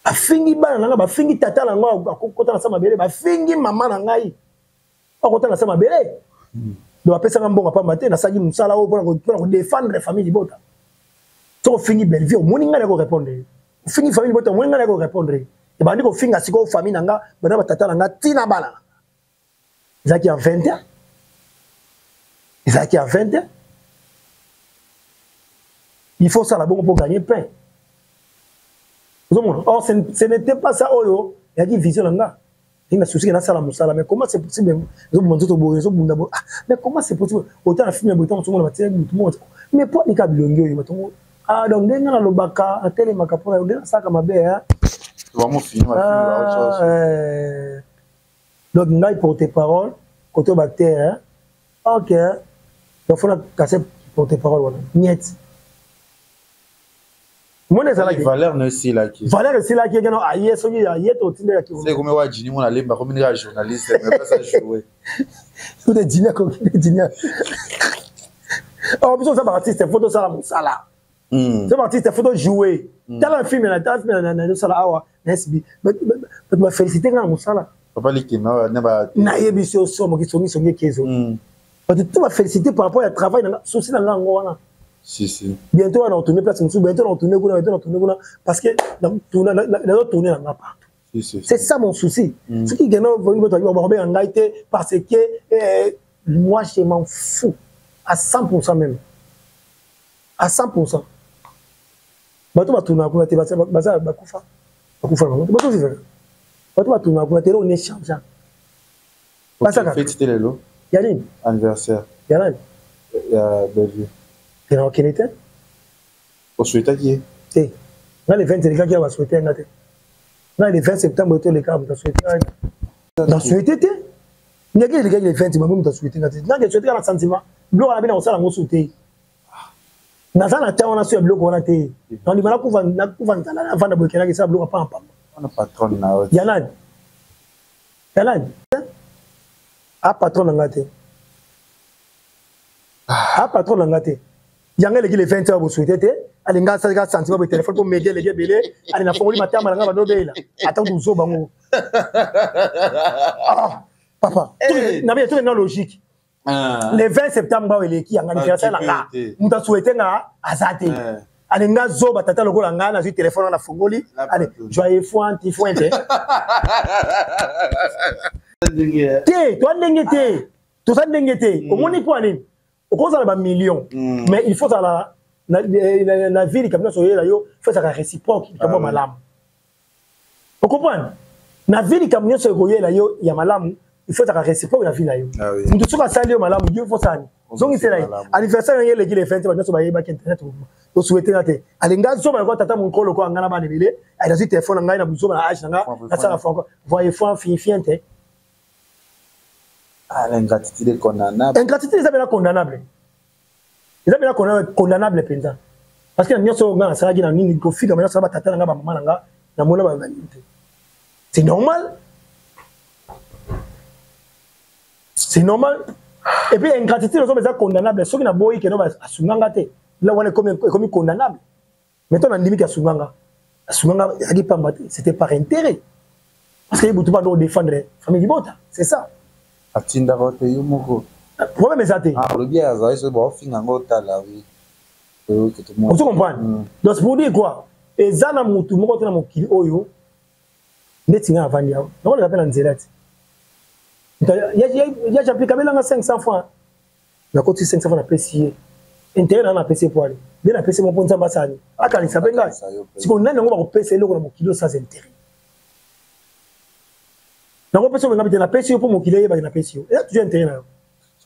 afingi bana nga ba fingi tata na ngo akokota na sama bele ba fingi mama na ngai akokota na sama bele do apesa ngambonga pa matin na sagi musala o pour défendre la famille bota to fingi belle vie o moni ngana ko répondre fingi famille bota moni ngana ko répondre e bandi ko finga siko famille nanga bana batata nanga tina bana zaki en 20 ans zaki en 20 ans il faut ça la bon pour gagner pain or ce n'était pas ça oyo il y a une vision nanga il y a souci na sala musala mais comment c'est possible mais comment c'est possible autant la film boton tout le monde mais pour les cas bilongo yo boton ah donc ndenga na lobaka atele makapona yo ndena saka mabe hein vraiment film autre chose donc ngai porter parole côté bactère hein OK donc faut casser porter parole voilà niet mon valeur ne si là qui valeur si là qui gano aye so ya yeto tinde ya ki c'est comme wa jini mon alemba comme une journaliste mais pas ça jouer tout des dîners comme des dîners oh besoin ça artiste photo ça la musala ça artiste photo jouer dans un film na sala awa SB mais féliciter na musala papa liki na yebi so mo ki songi kezo parce que tu vas féliciter par rapport à travail na souci na ngo wana si bientôt on va tourner place bientôt on va tourner parce que la tourner là partout c'est ça mon souci ce qui gagne parce que moi je m'en fous à 100% même à 100% bato batuna kuna te baza bakufa bato vivre bato batuna kuna te on est changeant basa ka fête lelo yani anniversaire yana ya Bellevue tu n'as aucune idée au souhaiter qui est dans les 20 les gars qui va souhaiter un gâteau dans les 20 septembre tous les gars vont souhaiter dans souhaiter te il y a les gars les 20 vont souhaiter un gâteau dans les souhaiter un sentiment bloc on a bien on sala ngo souhaiter nazana ta on a sur bloc on a te dans les malak kuva na vanda bokena ki sa bloc pas en pam on a patron na yana a patron na ngate a patron na ngate yanga les 20 ans vous souhaitez alinga sa ga sentiment bo téléphone pour m'aider les gars belé ali na fongoli matama na ngaba no bela attends vous zo bango papa na bien tout est logique le 20 septembre il est qui yanga anniversaire là muta souhaiter nga azate alinga zo batata lokola nga na téléphone na fongoli allez joyeux fointi fointe te toi ndengete tout ça ndengete au moni quoi ni au cause de millions mais il faut ça la vie comme ça là yo faut ça réciproque comme malamu vous comprenez na vie comme ça là yo ya malamu il faut ça réciproque la vie là yo nous tout ça sali malamu Dieu faut ça donc c'est là anniversaire ngé les fêtes ba so ba yeba internet to souhaiter na te alinga so ba ko tata mon kolo ko ngana ba nebele ai da téléphone ngai na buzo na age nga na ça la fois voyez fois fiente l'ingratitude condamnable. Ingratitude, c'est bien condamnable. C'est bien condamnable, penza. Parce que nous sommes dans la salle, nous sommes dans la salle, c'est normal. C'est normal. Et puis, ingratitude, nous sommes condamnables. Ceux qui n'ont pas eu, qui n'ont pas eu, là on est comme condamnable. Maintenant on a limite à Sunganga. Sunganga c'était par intérêt. Parce que vous pas défendre la famille Libota, c'est ça. Atinda rote yumoko. Problème est ça. Ah, le bien ça c'est bon fingango tala oui. Vous comprenez? Donc c'est pour dire quoi? Et zana mutu moko tena mokili oyo netinga avandi awo. Donc on l'appelle en zélate. Ya j'applique kabela 500 francs. Na koti 500 francs na pesier. Intérêt na pesier pour aller. Bien na pesier mon ponza basani. Akali sabenga. Si on nani ngo ba ko pesier loko na mokili sans intérêt. Na ko pesier nga bitena pesier pour mokili ba na pesier. Et là tu as intérêt na.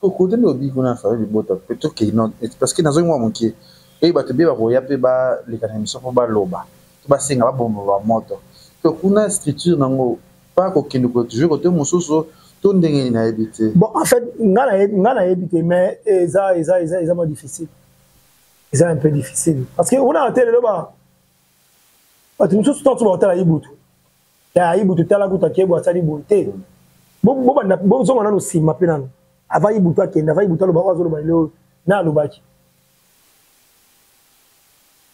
Parce que côté no bi kuna fa Libota peut-être que non parce que nazo ngwa monki et ba te be ba roya pe ba les kanemiso pour ba loba. Ba singa ba bombo ba moto. Que kuna structure nango pas ko kendo ko toujours côté mususu to ndenge na habité. Bon en fait ngana habité mais ça ma difficile. C'est un peu difficile parce que on a télé là-bas. Parce que mususu tant sur hôtel Ibutu. Ya Ibutu tala kuta kebo asali bonté. Bon zo ngana no sima pe nanu. Avant Ibutu akenda va Ibutu lo ba wazo lo ba leo na lo baki.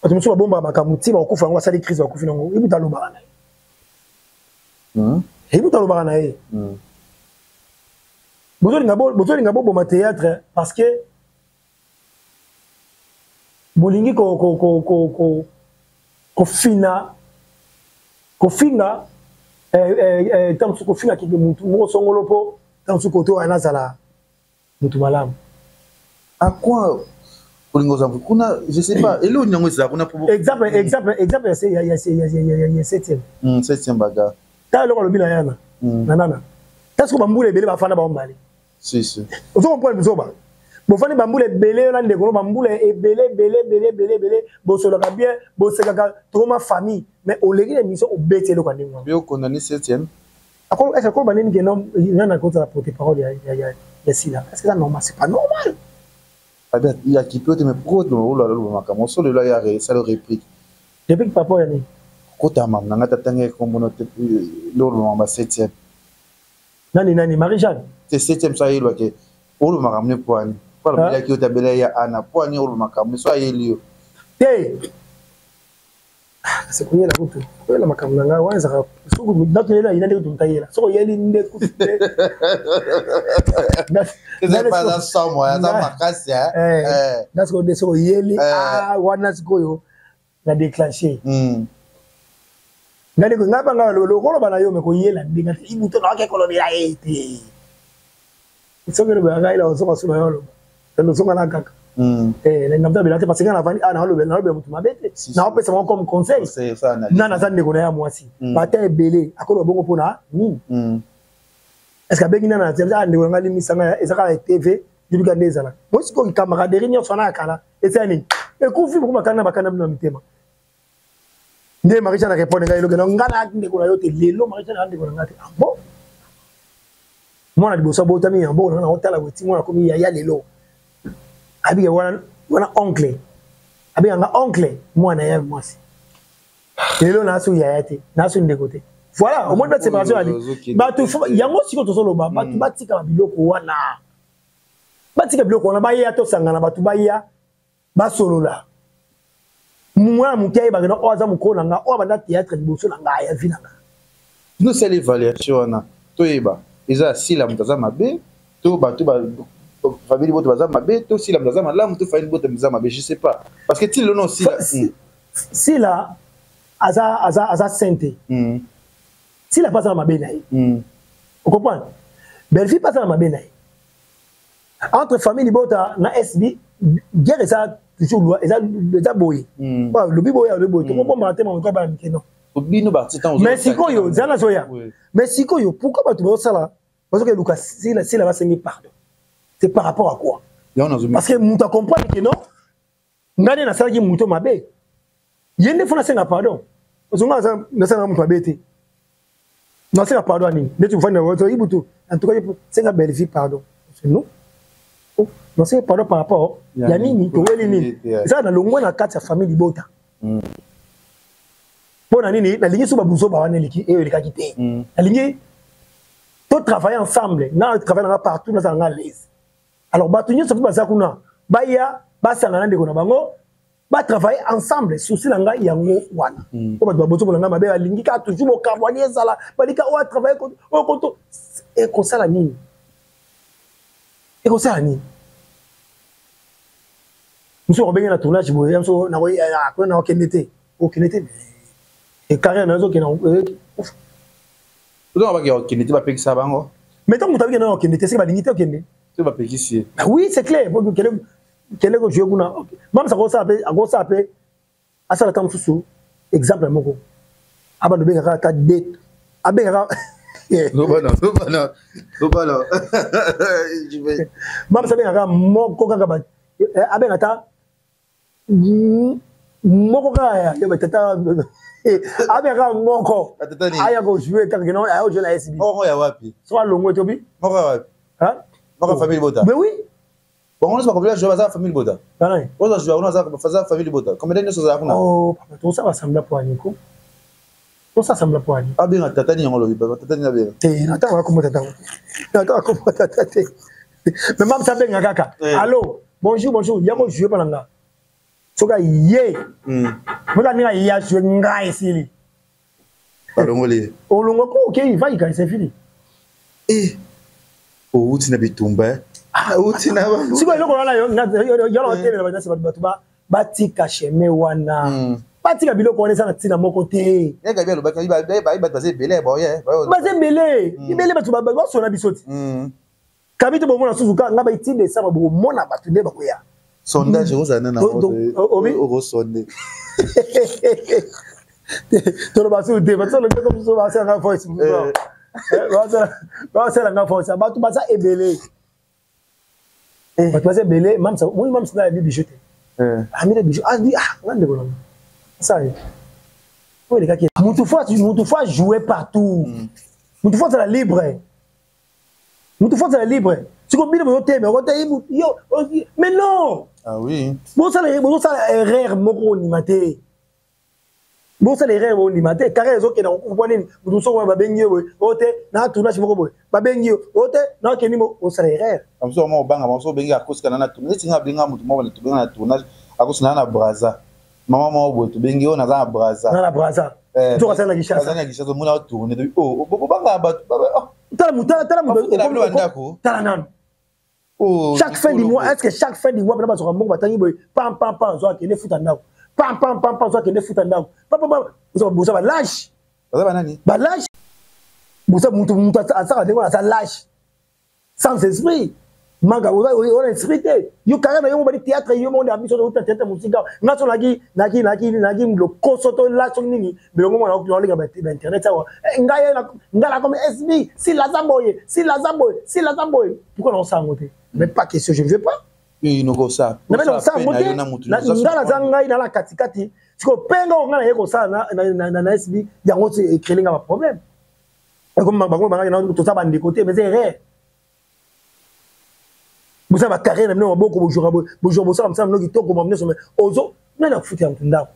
Parce que mususu bomba makamutima okufa ngo asali crise okufa ngo Ibutu lo ba na. Ibutu lo ba na e. Bozoli ngabo bo théâtre parce que bolingi ko finga tansu ko finga ki mutu mo songolo po tansu ko to anazala mutu malamu à quoi bolingo za kuna je sais pas et là nyango za kuna pour exemple c'est il y a 7e 7e baga ta lo ko lobina yana nanana tasko bambule bele ba fana ba ombali si ozo comprendre bisoba bo fani bambule belé na ndeko bambule e belé bo solo ka bien bo sekaka to ma famille mais au légui l'émission au bété le kandingo bio condamné 7e akolo est-ce que banini que non na côté la porte-parole ya sila est-ce que ça normal c'est pas normal il y a qui peut te me pro no la makamo solo là ya ça le réplique papa ya ni kota mam na ngata tange ko monote lo ma 7e nani Marie-Jeanne c'est 7e ça yelo ke olo makamne poani par bila ki otabela ya ana poani olo makamne so ayelio te c'est quoi la route la makamna nga wanza ka suku dakulela ina ndeko tumtayela soko yeli ndeko c'est pas ça sans moi ça makasi that's what they so yeli wana sikoyo na déclencher ngale ko ngaba ngalo lokolo bana yo me ko yela ndinga ibuto na ke kolobela ete isongere ba ngaila osoma suma yolo tendo songa na kaka le ngamta bilate parce que na vani ana lo mutu mabete na opesa mo comme conseil c'est ça na za ndeko na ya mwasi bata ebele akolo bongo pona nini est-ce que bengi na tela ndeko ngali misanga ezaka TV dibika ndezala moi siko camaraderie nyonso na kala etani ekufi ko makana bakana bino mitema nde Marisha na répondre ngai lokena ngana ndeko na yote lelo Marisha na ndeko na ngate bon moi na bosa botami ya bon na hotela weti moi na komi ya lelo abi wana oncle abi nga oncle moi na ya mwasi lelo na su ya yate na su ndeko te voilà au moins de séparation ali ba tu yango siko to solo ba tu batika biloko wana batika biloko wana ba ya to sangana ba tu ba ya ba solo la moi mukai ba na oza mukona nga o ba na théâtre liboso na nga ya vinanga nous c'est l'évaluation na toyeba eza sila mutaza mabe to ba famille boto baza mabe to sila mutaza malamu to famille boto mutaza mabe je sais pas parce que til non sila aza sainte sila pas na mabe naï vous comprenez belle-fille pas na mabe naï entre famille bota na SB guerre ça toujours loi eza boy ba le bibo ya le boy to comprendre matin mon ko ba mikeno bino ba titan mais sikoyo zana zoya mais sikoyo pourquoi ba tu ba sala parce que Lucas sila va s'aimer pardon c'est par rapport à quoi parce que muta comprendre que non ngane na sala ki muto mabe yende fona senga pardon parce que na sala muto abete na senga pardon ni netu fana woto ibutu en tout cas senga belle vie pardon nous non c'est pardon par rapport ya nini to weli nini ça na longwa na kati ya famille libota pona nini na lingi suba buzo ba wana liki e lika kite na lingi to travailler ensemble na travailler partout na ça na l'aise alors ba tunyo ça ba zakuna ba ya ba sangana ndeko na bango va travailler ensemble souci la ngai yango wana ko ba bozo bolanga mabe alingi ka toujours mo carbonier zala balika o travailler ko konto e ko sala nini muso ko benga na tournage boye yamso na ko ko na okenete e carrière na zo ke na on va dire qu'il n'était pas payé ça bango mais tant que tu as bien okenete c'est ba lingité okende c'est pas payé ici oui c'est clair quel est le jeu kuna même ça go ça appelle asa la tamsusu exemple moko aba no benga ka date abenga non même ça benga moko kaka ba abenga ta moko ka ya tata abenga moko aya go jouer kaka non aya jouer la SB moko ya wapi soit longo tobi moko ya wapi hein moko famille bota mais oui. Bon, on ne sait pas combien de joueurs à la famille Bota. Pareil. On a joué à la famille Bota. Combien de choses à la oh, tout ça va sembler pour Aniko. Tout ça semble pour Aniko. Ah bien, Tatani, on l'a vu. Tatani, bien. Attends, comment t'attends? Mais même ça, ben, kaka. Allô, bonjour. Yako joué par là. Soka yé. Moi, quand il y a joué nga ici. Pardon, les. Oh, longo, ok, il va, c'est fini. Eh. Oh, tu n'as pas tombé. Ah, où tu n'as pas. Si quoi, batika sheme wana. Batika biloko wana sana tina moko te. Yaka bien le bac, il va passer belé, boye. Basé belé. Il belé batu ba sona bisoti. Kabito bo mona suzuka ngaba itinde sama bo mona batu de bakoya. Sondage aux anana. Au sondé. Toro basu de basu le comme ça va faire un voice. Va faire un voice. Batu basa ebelé. Batu basa belé, même ça, moi même ça la bijoute. Ami les bijoux. Ah dit ah, ngande ko non. Ça y est. Oui les gars qui mutu fois jouer partout. Mutu fois la libre. Mutu fois la libre. Tu combines mon thème, yo mais non. Ah oui. Bon ça erreur moko ni maté. Bon ça erreur moko ni maté car les autres qui na comprendre mutu so ba bengi ote na tournage moko boy. Ba bengi ote na ke ni mo ça erreur. Comme ça mo banga mo so bengi akoska na tournage singa benga mutu mo to benga na tournage akoska na braza. Maman mo boy to bengi on na braza. Na braza. Tu vas na gishasa. Na gishasa mo na tourner depuis oh banga ba tala nan. Chaque fin du mois, est-ce que chaque fin du mois, on va se rendre batangi boy, pam, soit qu'il est foot en pam, soit qu'il est foot en vous avez lâche. Vous avez nani? Bah lâche. Vous avez ça lâche. Sans esprit. Manga, on a esprit. Yo carrément, yo bari théâtre, yo monde ambition de théâtre musique. Ngaso nagi le consoto la sonini. Mais au moment où on regarde internet ça. Ngala comme SB, si la zamboye. Pourquoi on s'en moté? Mais pas question, je ne veux pas. Oui, nous ça. Mais non, ça moté. Ngala zangai na la katikati. Si ko pengo ngala yeko ça na SB, yango c'est créer un problème. Comme bango banga tout ça bande côté, mais c'est vrai. Vous avez carrière maintenant beaucoup bonjour ça comme ça nous qui toko m'amener sur ozo mais na futi en tunda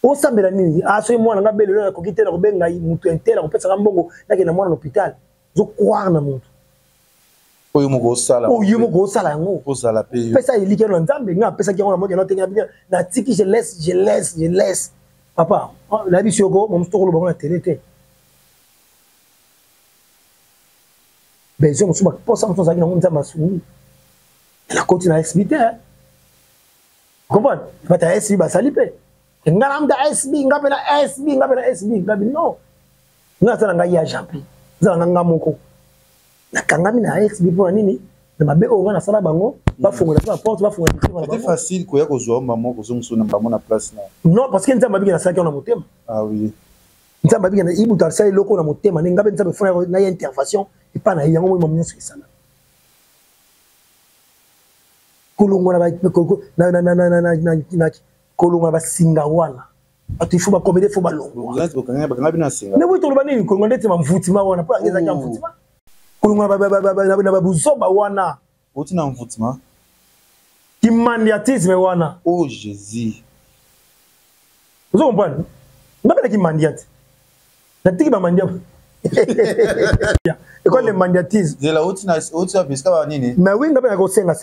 o sambela nini a so moi na belle na ko kitela ko benga mutu entela ko pesa mbongo yake na mwana hôpital zo croire na mutu oyo mo sala ngo ko sala pe pesa ilike no nzambe nga pesa ki ngona mo na tenga bien na tiki je laisse papa la bi sioko mo mstoko lo na télé te besoin de poser en train de faire la continue à expliquer. Vous comprenez? Tu vas SB, bah ça lipe. Tu vas SB, non. Nous avons un jampi. Nous avons un moko. Na kangami na SB pour nini? Na mabe oga na sala bango, ba fongola la porte, ba fongola. C'est facile ko ya ko zo maman ko zo musuna ba mona place na. Non, parce que nzamba biki na sala na motema. Ah oui. Nzamba biki na ibu tarsa loko na motema, ngabe nzamba fona na intervention. Et pas na yango mo mnya sur ça kolongo na kolongo ba singa wana atu ifu ba comédie fo ba longo mais oui to ba nini kolongo ndete ma mvutima wana pa ngeza ka mvutima kolongo ba buzoba wana otina mvutima kimandiatisme wana oh Jésus vous comprenez ngapela kimandiati na tiki ba mandia école de mandiatisme de la haute na pesca ba nini mais oui ngabe ko senga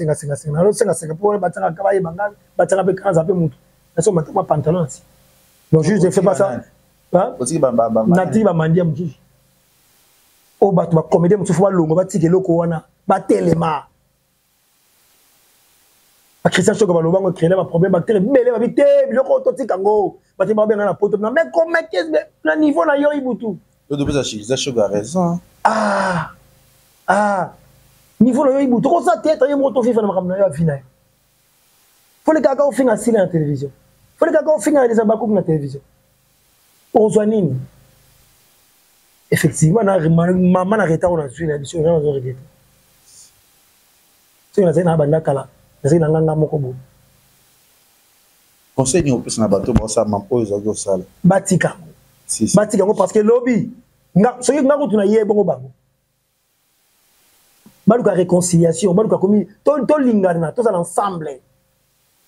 pour batanga kabaye banga batanga pe kanza pe mutu na so matama pantalon si donc juste je fais pas ça hein aussi ba nati ba mandia mutu o batu ba comédie mutu fo ba longo ba tike loko wana ba telema a Christian Choco ba lobango créer ba problème bactérie belé ba vite biloko to tikango ba te ba benga na poto na mais comment qu'est-ce na niveau na yo ibutu le double ça Choco a raison niveau na yo ibutu ko sa tête yo moto fifa na makamna yo fina faut les gars au fin à la télévision faut les gars au fin à les abakou na télévision ozwanini effectivement na maman na retard on a suivi la mission on a regretté c'est une zena banda kala c'est na nganga moko bo conseil ni opesa na bato ba sa mampo ezo sala batika batika ngo parce que lobby nga soki nga ko tuna yebo ngo bango baluka réconciliation baluka komi to lingana to ça l'ensemble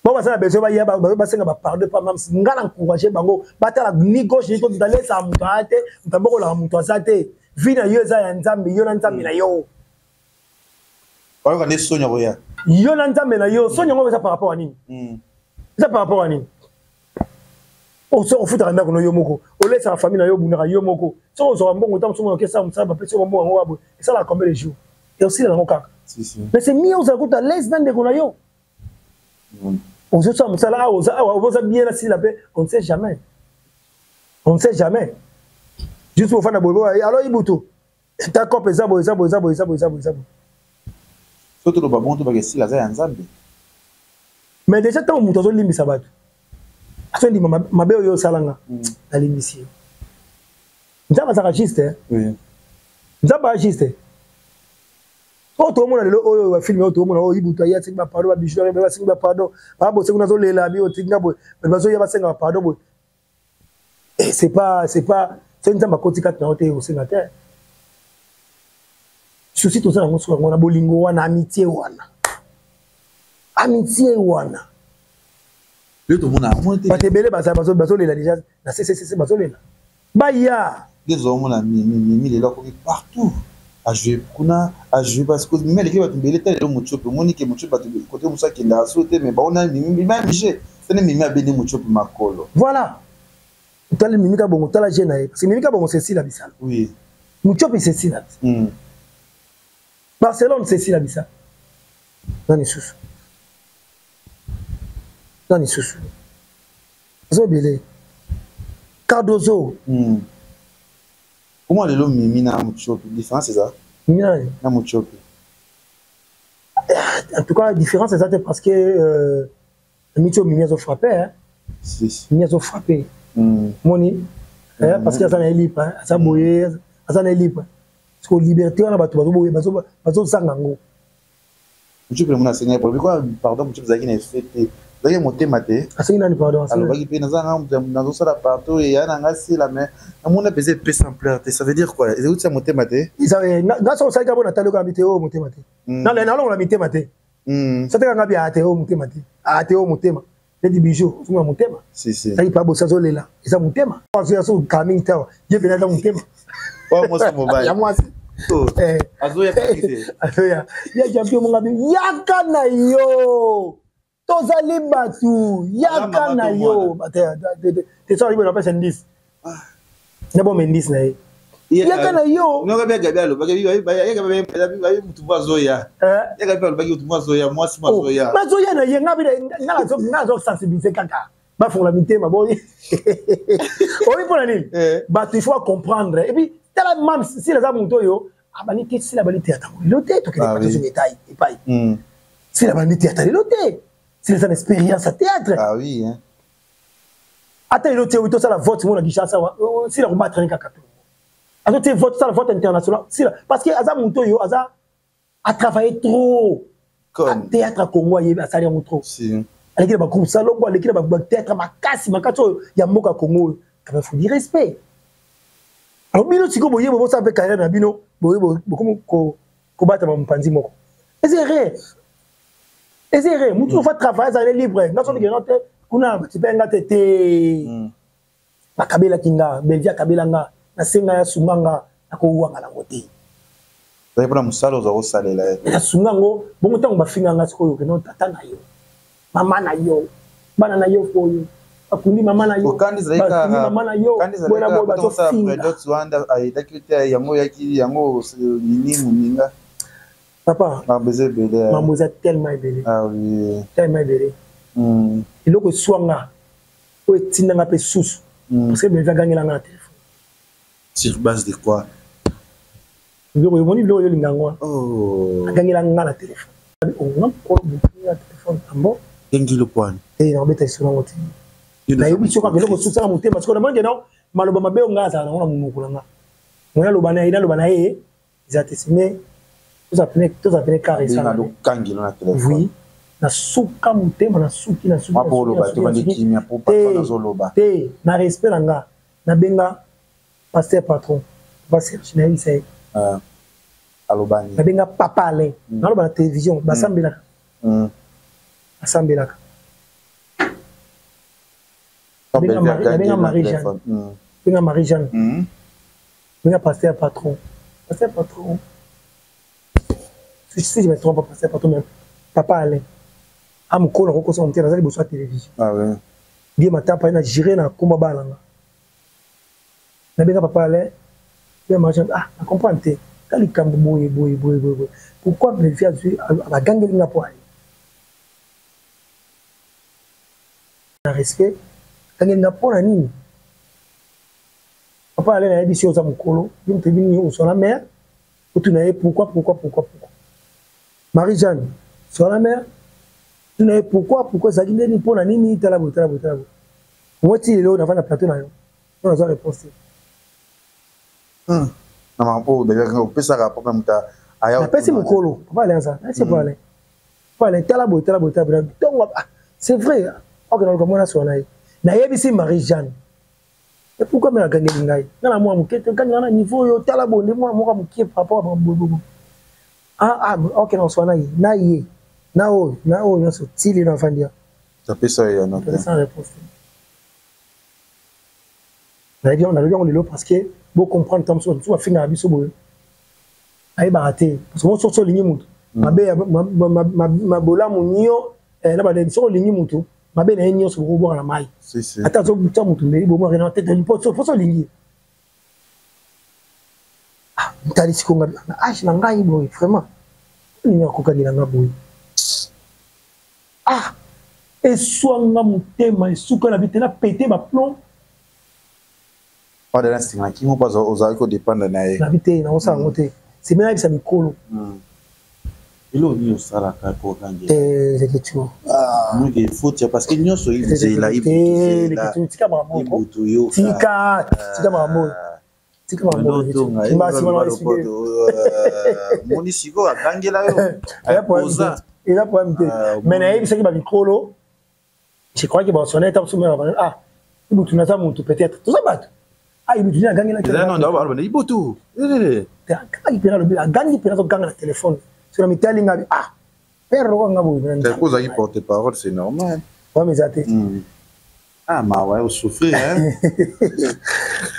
bon bah ça a besoin ba yeba ba senga ba pardon pas même ngala encourager bango batala ni gauche ni droite d'aller ça mutate mutamboko la mutwasate vina yoza ya nzambe yo na nzambe na yo ba ko ne sonya boya yo na nzambe na yo sonya ngo ça par rapport à nini ça par rapport à nini on se fout à ndako no yo moko o laisse la famille na yo bunaka yo moko so on so mbongo tam so mo kesa musaba pe so mbongo ngo et ça la combien de jours et aussi la ngokaka mais c'est mieux aux écoute à l'aise dans des konayo on se sent ça là on va bien là si la paix on ne sait jamais juste pour faire la bobo alors ibuto ta copie ça boy surtout le babon to ba que si la za nzambe mais déjà tant muto zo limbi sabato aso ndi mabe yo salanga na limbisi nzamba ça registre oui nzamba registre tout le monde le film tout le monde ibuta ya tinga pardon ba bijou ba singa pardon ba bo sekuna zo lela bi o tinga bo ba zo ya ba singa pardon bo et c'est pas c'est nzamba kotika na hotel au sénateur souci tout ça on so ngona bolingo wana amitié wana le tout monde a monté ba tebele ba zo lela déjà na c'est ba zo lela ba ya des hommes on a mis les locaux partout a jouer kuna a jouer parce que mais l'équipe va tomber les têtes muchope monique muchope côté musa qui l'a sauté mais ba on a mimi miché c'est ne mimi a béni muchope makolo voilà tala mimika bongo tala jeune parce que mimika bongo c'est si la bisala oui muchope c'est si la Barcelone c'est si la bisala nani susu zo belé Cardozo comment les lots mimi na muchope différence c'est ça na muchope en tout cas la différence c'est ça parce que Micho mimi a frappé hein mimi a frappé moni parce que ça na libre hein ça boyer ça na libre parce que liberté on a bato bazo sangango muchope le mona seigneur pourquoi pardon muchope zaki na fête zaki monter maté asiki nani pardon alors baki pe na ça partout et yana ngasi la mais amona pesé pe sans pleur ça veut dire quoi ils ont monter maté ils avaient gaso ça ka bona talo ka biteo monter maté non les nalo la monter maté ça te ka bia ateo monter maté ateo motema les bijoux sont motema si ça il pas bossa zo lela ils ont motema parce que ça coming tower je venais dans motema ouais moi c'est mobile ya moi azo ya kité ya champion monga yaka na yo tozali batu yaka na yo te ça il me rappelle c'est 10 ne bon mais 10 na yaka na yo no gabe gabe alo bagi gabe mutu bazoya yaka gabe bagi mutu bazoya moi si bazoya bazoya na yenga bi nga zo sensibiliser kaka ba pour la mitema boy oui pour la nini batu il faut comprendre et puis tala même si les amuto yo abani te si la bani théâtre loté to que pas sur détail et pas si la bani théâtre loté si les expérience à théâtre ah oui hein attends loté oui to ça la vote mon guicha ça si la combattre un kaka attends tu vote ça la vote international si parce que azamuto yo aza a travaillé trop comme théâtre congo yeba ça les trop si avec ba groupe ça logo avec ba théâtre makasi makato ya mboka Congo quand même faut dire respect alors bino siko boye bo ça pe carrière na bino boye comme ko bata ba mpanzi moko ezere mutu fa travailler ça les libre ngaso ngena te kuna tipenga tete bakabela kinga belvia kabela nga na senga ya sunganga na ko wanga na ngote Vous avez musala au salé là. Na sungango, bon temps ba finga nga sikoyo ke no tata na yo. Mama na yo. Bana na yo foyo. Akundi mama na yo. Kandi zaika mama na yo. Bona bo ba to finga. D'autres wanda aida kite yango yaki yango nini muninga. Papa. Ma baiser belé. Maman vous a tellement belé. Ah oui. Tellement belé. Il ko swanga. O tinda nga pe susu. Parce que ben va gagner la téléphone. Sur base de quoi? Yo moni lo yo lingango. Oh. Gagner la téléphone. On a ko la téléphone tambo. Engi le point. Et on beta sur ngoti. Na yebi choka beloko susa muté parce que na mange non maloba mabe ngaza na ngona munukula nga. Mona loba na ina loba na ye. Izatesime. Tous appelez carré ça. Na lo kangi na téléphone. Oui. Na suka muté na suki na suki. Pour loba to bandi kimia pour patron na zoloba. Te na respect nga na benga pasteur patron. Va chercher na isa. Alobani. Na benga papa Alain. Na loba na télévision basambela. Basambela. Benga Marie-Jeanne. Benga Marie-Jeanne. Benga pasteur patron. Pasteur patron. Si je me trompe pas, pasteur patron, mais papa Alain. Ah, mon collègue, on a été dans la télévision. Ah oui. Bien matin, il a géré dans le combat balanga. Na benga papa Alain. Bien Marie-Jeanne. Ah, je comprends. Quand il cambo boy. Pourquoi me faire à la gangue de la poêle? Un respect. Quand il n'a pas nini. Papa Alain a dit si on a mon colo, il me dit on sur la mer. Pourquoi? Marie-Jeanne, sur la mer. Tu n'avais pourquoi ça dit ni pour la nini talabo. Moi tu es là on a la plateau là. On a réponse. Non mais pour d'ailleurs on peut ça rapport même ta aya. Merci mon colo. Papa Alain ça. Merci pour Alain. Papa Alain talabo. Donc c'est vrai. OK on comment on a sur là. Na yebisi Marie-Jeanne. Et pourquoi me la gagner ngai? Na moi mukete quand na niveau yo talabo ndi moi mo mukie papa bobo. Ah OK on soit na ye. Na o na so tili na fandia. Ça peut ça y non. Sans réponse. Na bien on a le lo parce que vous comprendre comme ça tu vas finir biso boy. Ai baraté parce que on so ligne mutu. Ma bola munio na ba de so ligne mutu. Ma belle est sur le bois à la maille. Si. Attends, tu as mon tombé, bon, rien en tête de l'hypothèse, faut se lier. Ah, tu as dit ce qu'on a dit. Ah, je n'en gagne pas, vraiment. Il n'y a qu'aucun qui n'en a pas. Ah, et soit on a mon thème, et soit on a pété ma plomb. Pas de l'instinct, qui m'ont pas aux arcs dépendre de l'air. La vité, on s'en monté. C'est bien avec ça, Nicolo. Il a ça la pour gagner. C'est que tu vois. Il faut parce que nous sommes ici là, il faut tika mambo. Monisiko a gagné là yo. Il a problème. Mais na yebi saki ba micro. Je crois que ba sonner tape soumer ah. Il tu na ça monte peut-être. Tout ça bat. Ah, il dit a gagné là. Non, il botou. Il perd le bilan, gagne il perd son gang le téléphone. Sur la métallique ah. Perro ngabo. C'est cause qui porte parole, c'est normal. Ouais mais até. Ah, mais ouais, on souffre hein.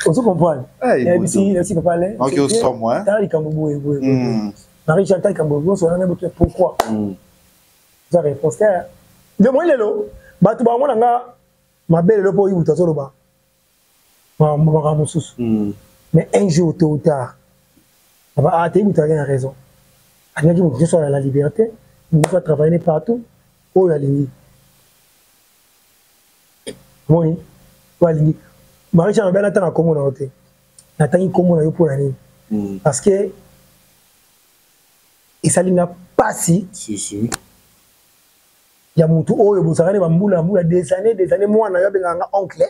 On se comprend. Et si papa là. OK, on sort moi. Tali kambo Marie Chantal kambo so na boto pourquoi? Ça réponse là. De moi lelo, ba tu ba mona nga mabele lo po yibuta so lo ba. Ma mususu. Mais un jour tôt ou tard. Ah, tu as raison. Je suis à la liberté, je dois travailler partout. Oh, la ligne. Oui, la ligne. Marie-Jeanne, je vais attendre comment on a été. J'attends comment on a eu pour la ligne. Parce que, et ça n'a pas si. Si. Il y a mon tour, oh, vous savez, des années, moi, on a eu un oncle.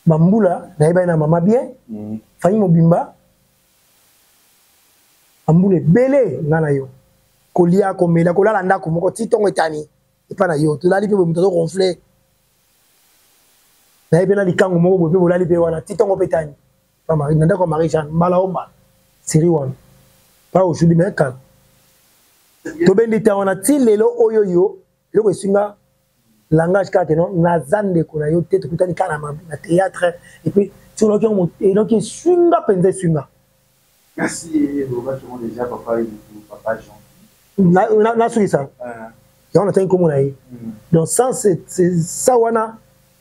Bamboula, na yeba na mama bien. Fanyi mobimba. Ambule belé ngana yo. Kolia komela kolala ndako moko titongo etani. Epa na yo, to lali pe mutazo gonfler. Na yeba na likango moko bobe bolali pe wana titongo petani. Pa Marie ndako Marie-Jeanne mbala omba. Siri wana. Pa aujourd'hui mais calme. To bendi ta wana ti lelo oyo yo, loko singa langage kate non nazande kuna yo tete kutani kana na théâtre et puis sur le qui swinga penze swinga Merci, déjà papa Jean. Na sui ça. On attend comme on a eu. Donc ça c'est ça wana.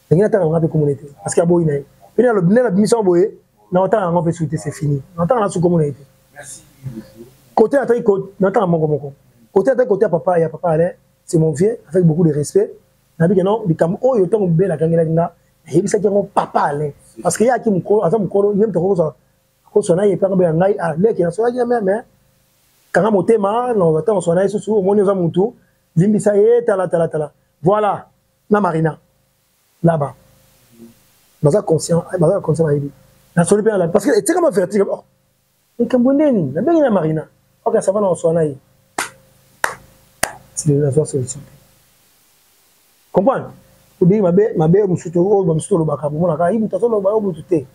Il y a tant de communauté parce qu'il y a beaucoup de. Puis là le bien la mission boye, na autant on peut souhaiter c'est fini. On attend la sous communauté. Merci. Côté attend côté, on attend mon côté attend côté papa, il y a papa là, c'est mon vieux avec beaucoup de respect. Na bi que non, di kam o yo tant belle la gangela nga. Et il sait que mon papa là parce qu'il y a qui me ko, asa me ko, il aime trop ça. Ko sona il parle bien ngai ah, là qui na sona mais quand motema non attends sona isso sous mon yoza mutu. Limbisa tala. Voilà, na Marina. Là-bas. Dans un conscient, parce que c'est comme faire. Oh, mais comme bonne la belle Marina. Ok, ça va dans son aïe. C'est la solution. Comprends? Vous dites ma belle, me souhaite au me souhaite le bac. Mon accueil, il me le bac au bout de thé.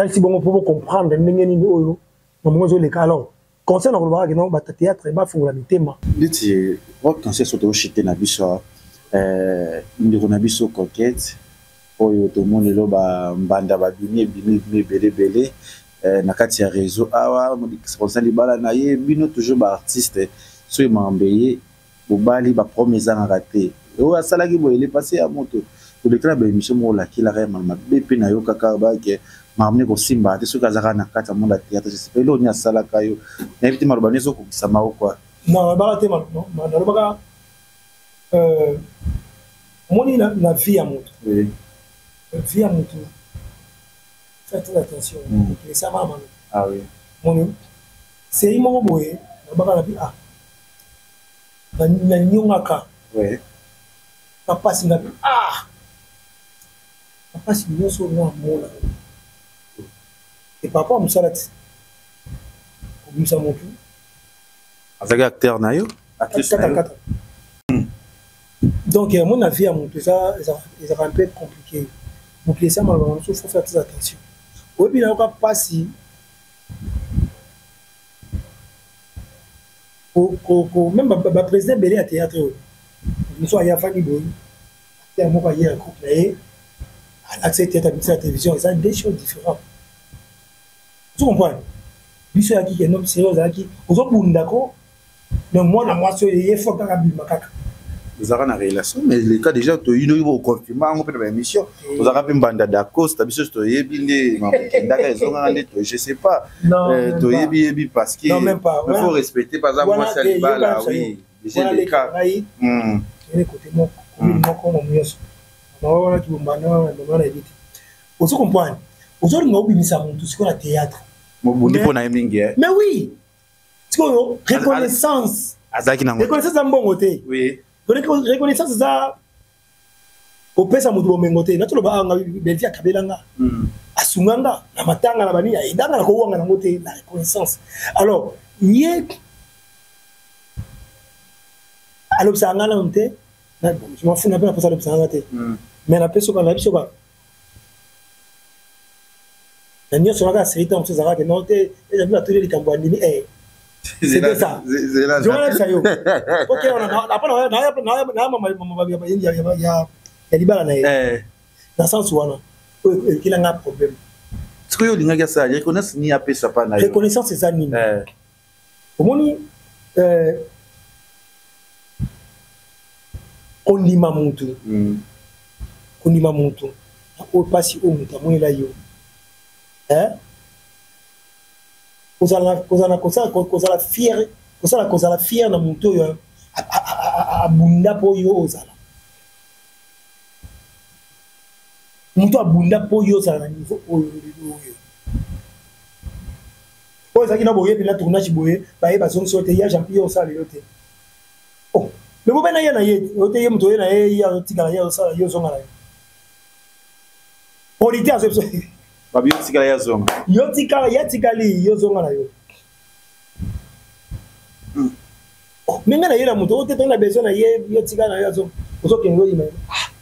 Si bon pour comprendre, n'engagez ni au moment où les cas alors. Concernant le bac, non, bataille théâtre, bah faut la mettre. Dites, quand c'est surtout chez Nabiso, Nabiso conquête. Oyo to monde lo ba mbanda ba bini belé na kati ya réseau awa sponsor libala na ye bino toujours ba artiste so mambeye bobali ba premier ans raté o asala ki boye le passé à moto to le club émission mo la ki la vraiment ma bp na yo kaka ba ke mamne ko simba te so kazaka na kati mo la théâtre je sais pas lo nya sala kayo na éviter marubani so ko kisama o quoi non ba te ma na ba moni na vie à moto oui. Vie à mon tour. Faites attention. Ça va, maman. Ah oui. Mon c'est mon boy. La ah. La nyongaka. Oui. Papa singa ah. Papa singa so na mola. Et papa musalati. Comme ça mon tour. Avec acteur nayo. Actrice nayo. Donc mon avis à mon tour ça va un peu compliqué. Pour que ça malheureusement il faut faire très attention. Oui puis là on pas si même le président Belé à théâtre nous sommes à Fanny Boy il y a moi hier groupe là accès théâtre à la télévision c'est deux choses différentes. Tu comprends? Lui c'est qui est non sérieux qui aux autres d'accord donc moi c'est il faut que la makaka vous avez une relation, mais les cas déjà, tu as eu un confinement, on peut faire une émission. Vous avez une bande d'Akos, tu as je sais pas. Tu as eu parce que. Non, même pas. Il faut respecter, par exemple, moi, c'est là, oui. J'ai des cas. Vous comprenez? Aujourd'hui, nous avons tout ce qu'on a théâtre. Mais oui! Reconnaissance. Reconnaissance d'un bon côté. Oui. Reconnaissance ça au pesa mutu bomengote na tolo ba nga belvia kabelanga asunganga na matanga na bani ya idanga na ko wanga na ngote la reconnaissance alors yé alors ça ngala onte na je m'en fous na pas ça le ça ngate mais na peso quand la biso ba na nyo so ga série tant ça que non te et j'ai vu la télé likambo andini c'est ça. Je vais ça yo. OK, on a après il y a libala na ye. Dans sens où on il a un problème. Ce que yo linga ça, reconnaissance ni apé ça pas na yo. Reconnaissance c'est ça ni. Omoni on lima muntu. On lima muntu. O pasi o muta mo la yo. Vous allez fier na moto yo abunda po yo ozala moto abunda po yo ozala na niveau oyo po ezaki na boye bila tournage boye ba yeba zongi sote ya champion osala yo te oh mais bo bena ye na ye ote ye moto ye na ye ya tikala ye osala yo zonga na yo polité azepso Babi yotikala ya zonga. Yotikala ya tikali yo zonga na yo. Menga na yela muto ote tanga besoin na ye yotikala na yo zonga. Ozoke ngoli ma.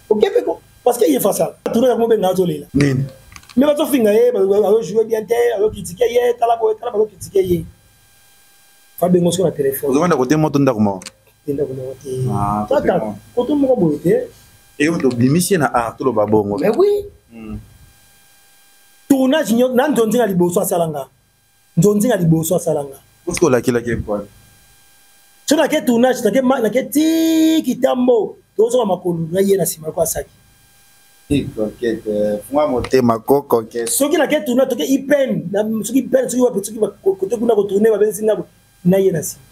Okepe ko parce que il fait ça. Tout le monde na zolela. Nini. Mais ba zo finga ye ba jouer bien te, ba critiquer ye, tala ba critiquer ye. Fa bengo sur la téléphone. Ozomanda côté moto ndakuma. Ndakuma te. Ah, tata. Koto mo boye te. Et on oblimisi na Arturo Babongo. Mais oui. Tournage nan donzinga liboso asalanga nzonzi na liboso asalanga parce que la point so na ke tournage na ke ti kitambo tozo makolo na yena sima kwa saki conquête moi motema ko conquête soki na ke tournage toke ipen na soki ipen soki wapi soki kote kuna ko tourner ba benzi na yena sima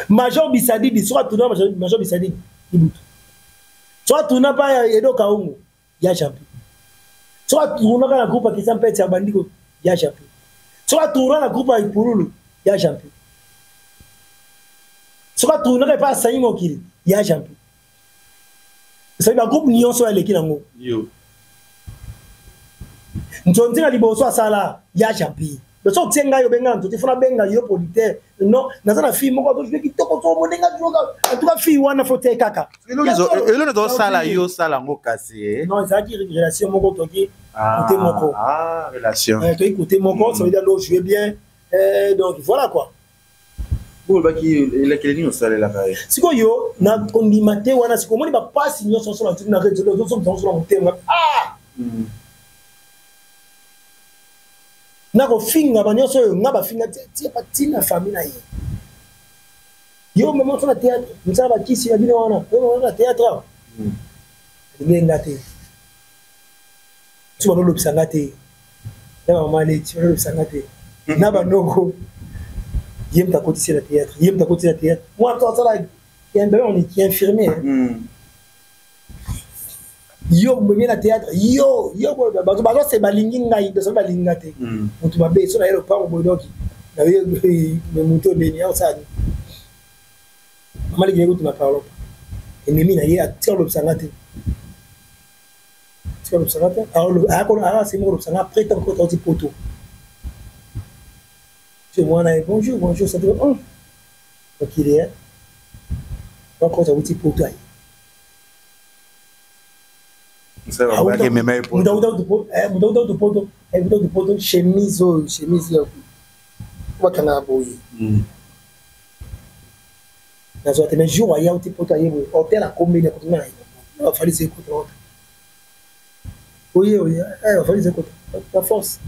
Major Bisadidi soit tournage Major Bisadidi ibutu soit tournage pa Edo Kaungu ya champion soit tournage na groupe qui s'appelle ya bandiko ya champion soit tournage na groupe ya Ipululu ya champion soit tournage pa Sayi Mokili ya champion c'est un groupe nyonso ya leki nango yo ntonzi na liboso asala ya champion le so tienga yo benga nto tifuna benga yo politaire non nazana fille moko to jeki toko to monenga joka en tout cas fille wana faut te kaka elo ne do sala yo sala ngo kasi non ça qui relation moko to ki côté moko relation to côté moko ça veut dire l'autre jouer bien donc voilà quoi pour ba ki la kelini no sala la kai siko yo na kondimate wana siko moni ba passe nyonso so na tu na rezo zo so na mutenga na ko finga ba nyonso yo ngaba finga ti pa tina famille na ye yo mama so na théâtre mutsa ba kisi ya bino wana yo na théâtre ni ngate tu ba lo bisanga te na mama le tu lo bisanga te na ba noko yem ta côté la théâtre yem ta côté la théâtre moi toi ça là il y a un bébé on est qui infirmier yo mbonye na théâtre yo bazo se balingi ngai de so balinga te mutu mabe so na yelo pa bodoki na yo me muto le ni outside mali ngeko tuna parlo ennemi na ye atir lo sangate tiro lo sangate alors c'est mo lo sangate après tant que tu poto c'est moi na bonjour ça te oh ok il est quand ça vous petit poto aí mudau do poto chemise yo wakana boyi na zo tena jour ya uti poto ayebu hotel a combiner ko na va falloir se écouter oui va falloir se écouter la force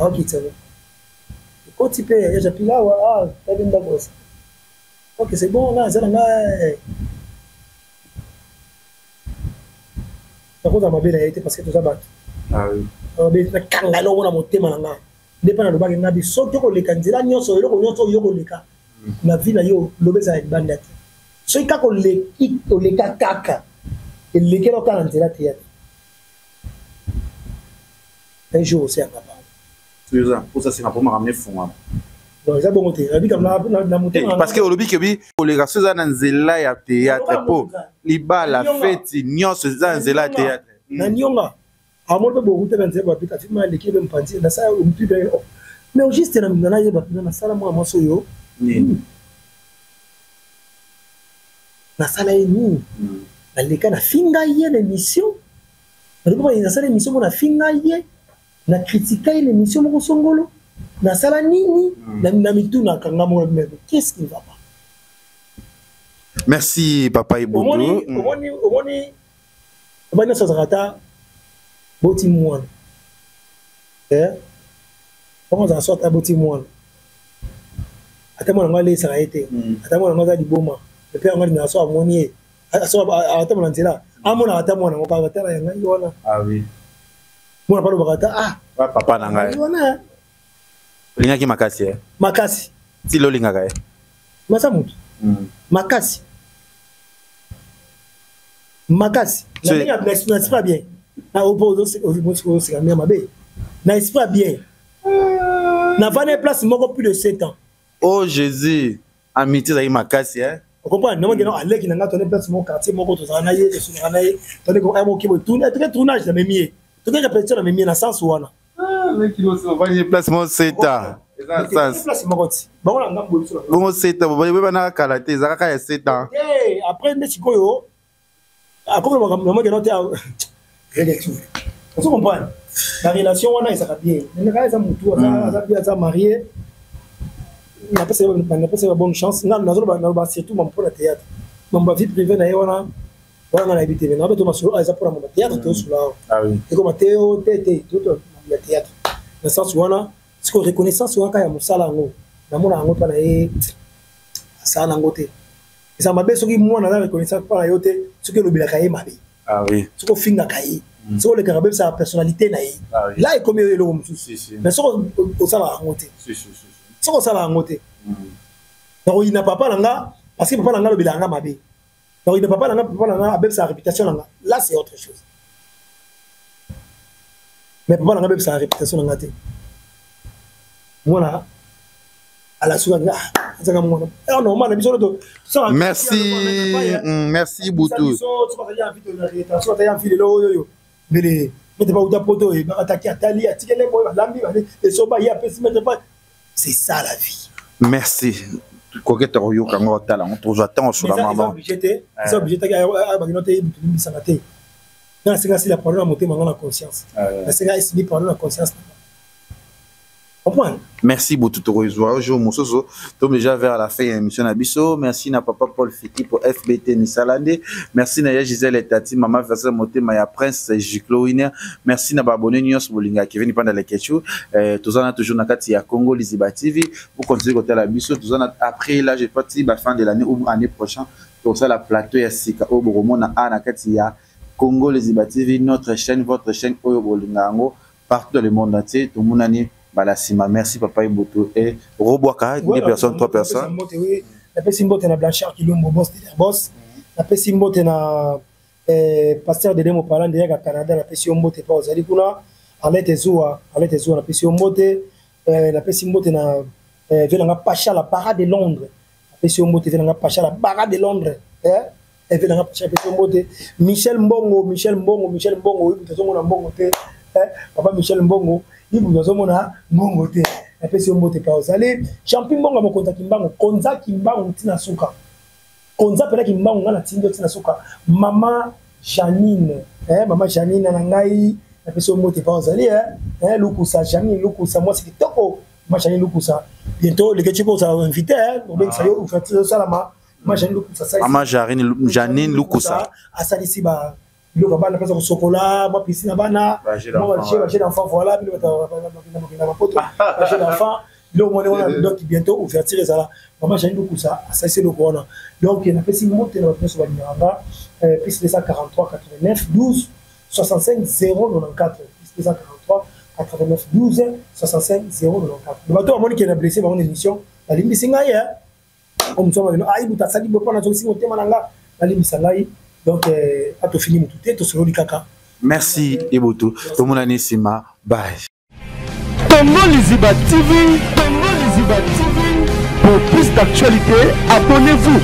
ok ça va quand tu peux ya japila wa t'as bien d'accord ok c'est bon là ça là ça m'a bien été parce que tout ça bat ah oui na kangalo na motema na nga ndepa na lobaki ngabi soki ko leka nzela nyonso eloko nyonso yo ko leka na vie na yo lobeza banda te soki kako leki to leka kaka elekelo kala nzela te ya un jour c'est incapable tu ça pour ça c'est pour me ramener fou moi non ça bon te abi comme na motema parce que olobi ke bi ko leka soza na nzela ya théâtre po libala fête nyonso za nzela théâtre na nyonga amol be bo kuta benze ba pita fima leki be mpanzi na sa umpi be mais juste na ye ba na sala mo so yo na sala ni na leka na finga ye l'émission na sala émission na finga ye na critiquer l'émission mo songolo na sala nini na mituna kanga mo qu'est-ce qui va pas merci papa Iboudou omoni ça rata boti mwana comment ça sort à boti mwana ata mwana ngale ça été ata mwana ngale liboma le père ngale na so amoni so ata mwana nzela amona ata mwana ngoka batala yanga yona ah oui mwana palo bakata papa na ngai yona linga ki makasi ti lo linga kai masa mutu makasi n'est-ce pas bien na opposé au c'est bien mabe n'est-ce pas bien na vane place moko plus de 7 ans oh Jésus amitié za makasi on comprend non non aller qui na tonne place mon quartier moko to za na ye so na ye tonne ko mo ki mo tournage na memie to que répétition na memie na sens wana mais qui no so vane place mon 7 ans place moko ti bon na ngambo biso bon 7 ans ba na kalaté za ka ya 7 ans après ndesikoyo après maman qui note on se comprend la relation on a ça va bien mais quand ça mutu ça bien ça marié n'a pas bonne chance na ba surtout mon pour le théâtre mon vie privée na yona on a habité mais na ba to masolo ça pour mon théâtre tout sur là ah oui et comme Théo tété tout le théâtre dans sens où on a ce que reconnaissance waka ya musala ngo na mona ngo pa na e ça na ngote ça m'a bien soki moi na reconnaissance pa na yote ce que le bilaka e mabe ah oui ce que finga kai ce que le carabé sa personnalité na e là est comme le mususu mais ce que au sala ngote ce que sala ngote donc il n'a pas nanga parce que papa nanga le bilanga mabe donc il n'a pas nanga avec sa réputation nanga là c'est autre chose mais papa nanga avec sa réputation nanga te moi à la sourate merci Boutou c'est ça la vie merci koketa oyoka ngo tala on trouve attend sur la maman ça obligé c'est la parole à monter maintenant la conscience c'est là c'est parole la conscience. Merci beaucoup tout aujourd'hui déjà vers la fin de l'émission Nabiso. Merci na papa Paul Fiki pour FBT Nisalande. Merci na Gisèle et Tati maman Versa Moté Maya Prince Jicloine. Merci na babonné Nyos Bolinga qui vient pendant les questions. Tous en toujours na kati ya Congo Liziba TV pour continuer côté la Biso. Tous en après là j'ai parti ba fin de l'année ou année prochaine pour ça la plateau ya Sika au Boromo na na kati ya Congo Liziba TV notre chaîne votre chaîne Oyo Bolingango partout dans le monde entier tout le monde ani. Balasima, merci papa Iboto et Roboaka, 2 personnes, 3 personnes. La Pessimbo na Blanchard qui l'ombre boss de boss. La Pessimbo na pasteur de Demo parlant de Canada, la Pessimbo te pas aux Alikuna, Alete Zoua, la Pessimbo la Pessimbo na Velanga Pacha la parade de Londres. La Pessimbo te Velanga Pacha la parade de Londres. Et Velanga Pacha Pessimbo Michel Mbongo, oui, Mbongo te. Papa Michel Mbongo. Il vous a mona mongote la personne mote pas aux allez champion bonga mo konta kimbango konza kimbango tina suka konza pela kimbango ngana tindo tina suka maman Janine maman Janine na ngai la personne mote pas aux allez lukusa Janine lukusa moi c'est toko maman Janine lukusa bientôt les ketchup ça invité on ben ça yo ou fait ça la maman Janine lukusa ça maman Janine lukusa asalisi ba le papa n'a pas de chocolat, moi piscine bana, moi j'ai d'enfant voilà, puis le pote, j'ai d'enfant, le on a donc bientôt ouverture ça là. Maman j'ai beaucoup ça c'est le corona. Donc il a fait 6 mois dans notre Sobalina, plus 243 89 12 65 094, plus 243 89 12 65 094. Le bateau à mon qui est blessé dans une émission, la ligne singaï comme ça on a eu ta sali beaucoup na zoxi monté mananga, la ligne singaï. Donc, à tout finir, tout sur le caca. Merci, Iboto. Tout le monde a Sima. Bye. Congo Liziba TV, pour plus d'actualités, abonnez-vous.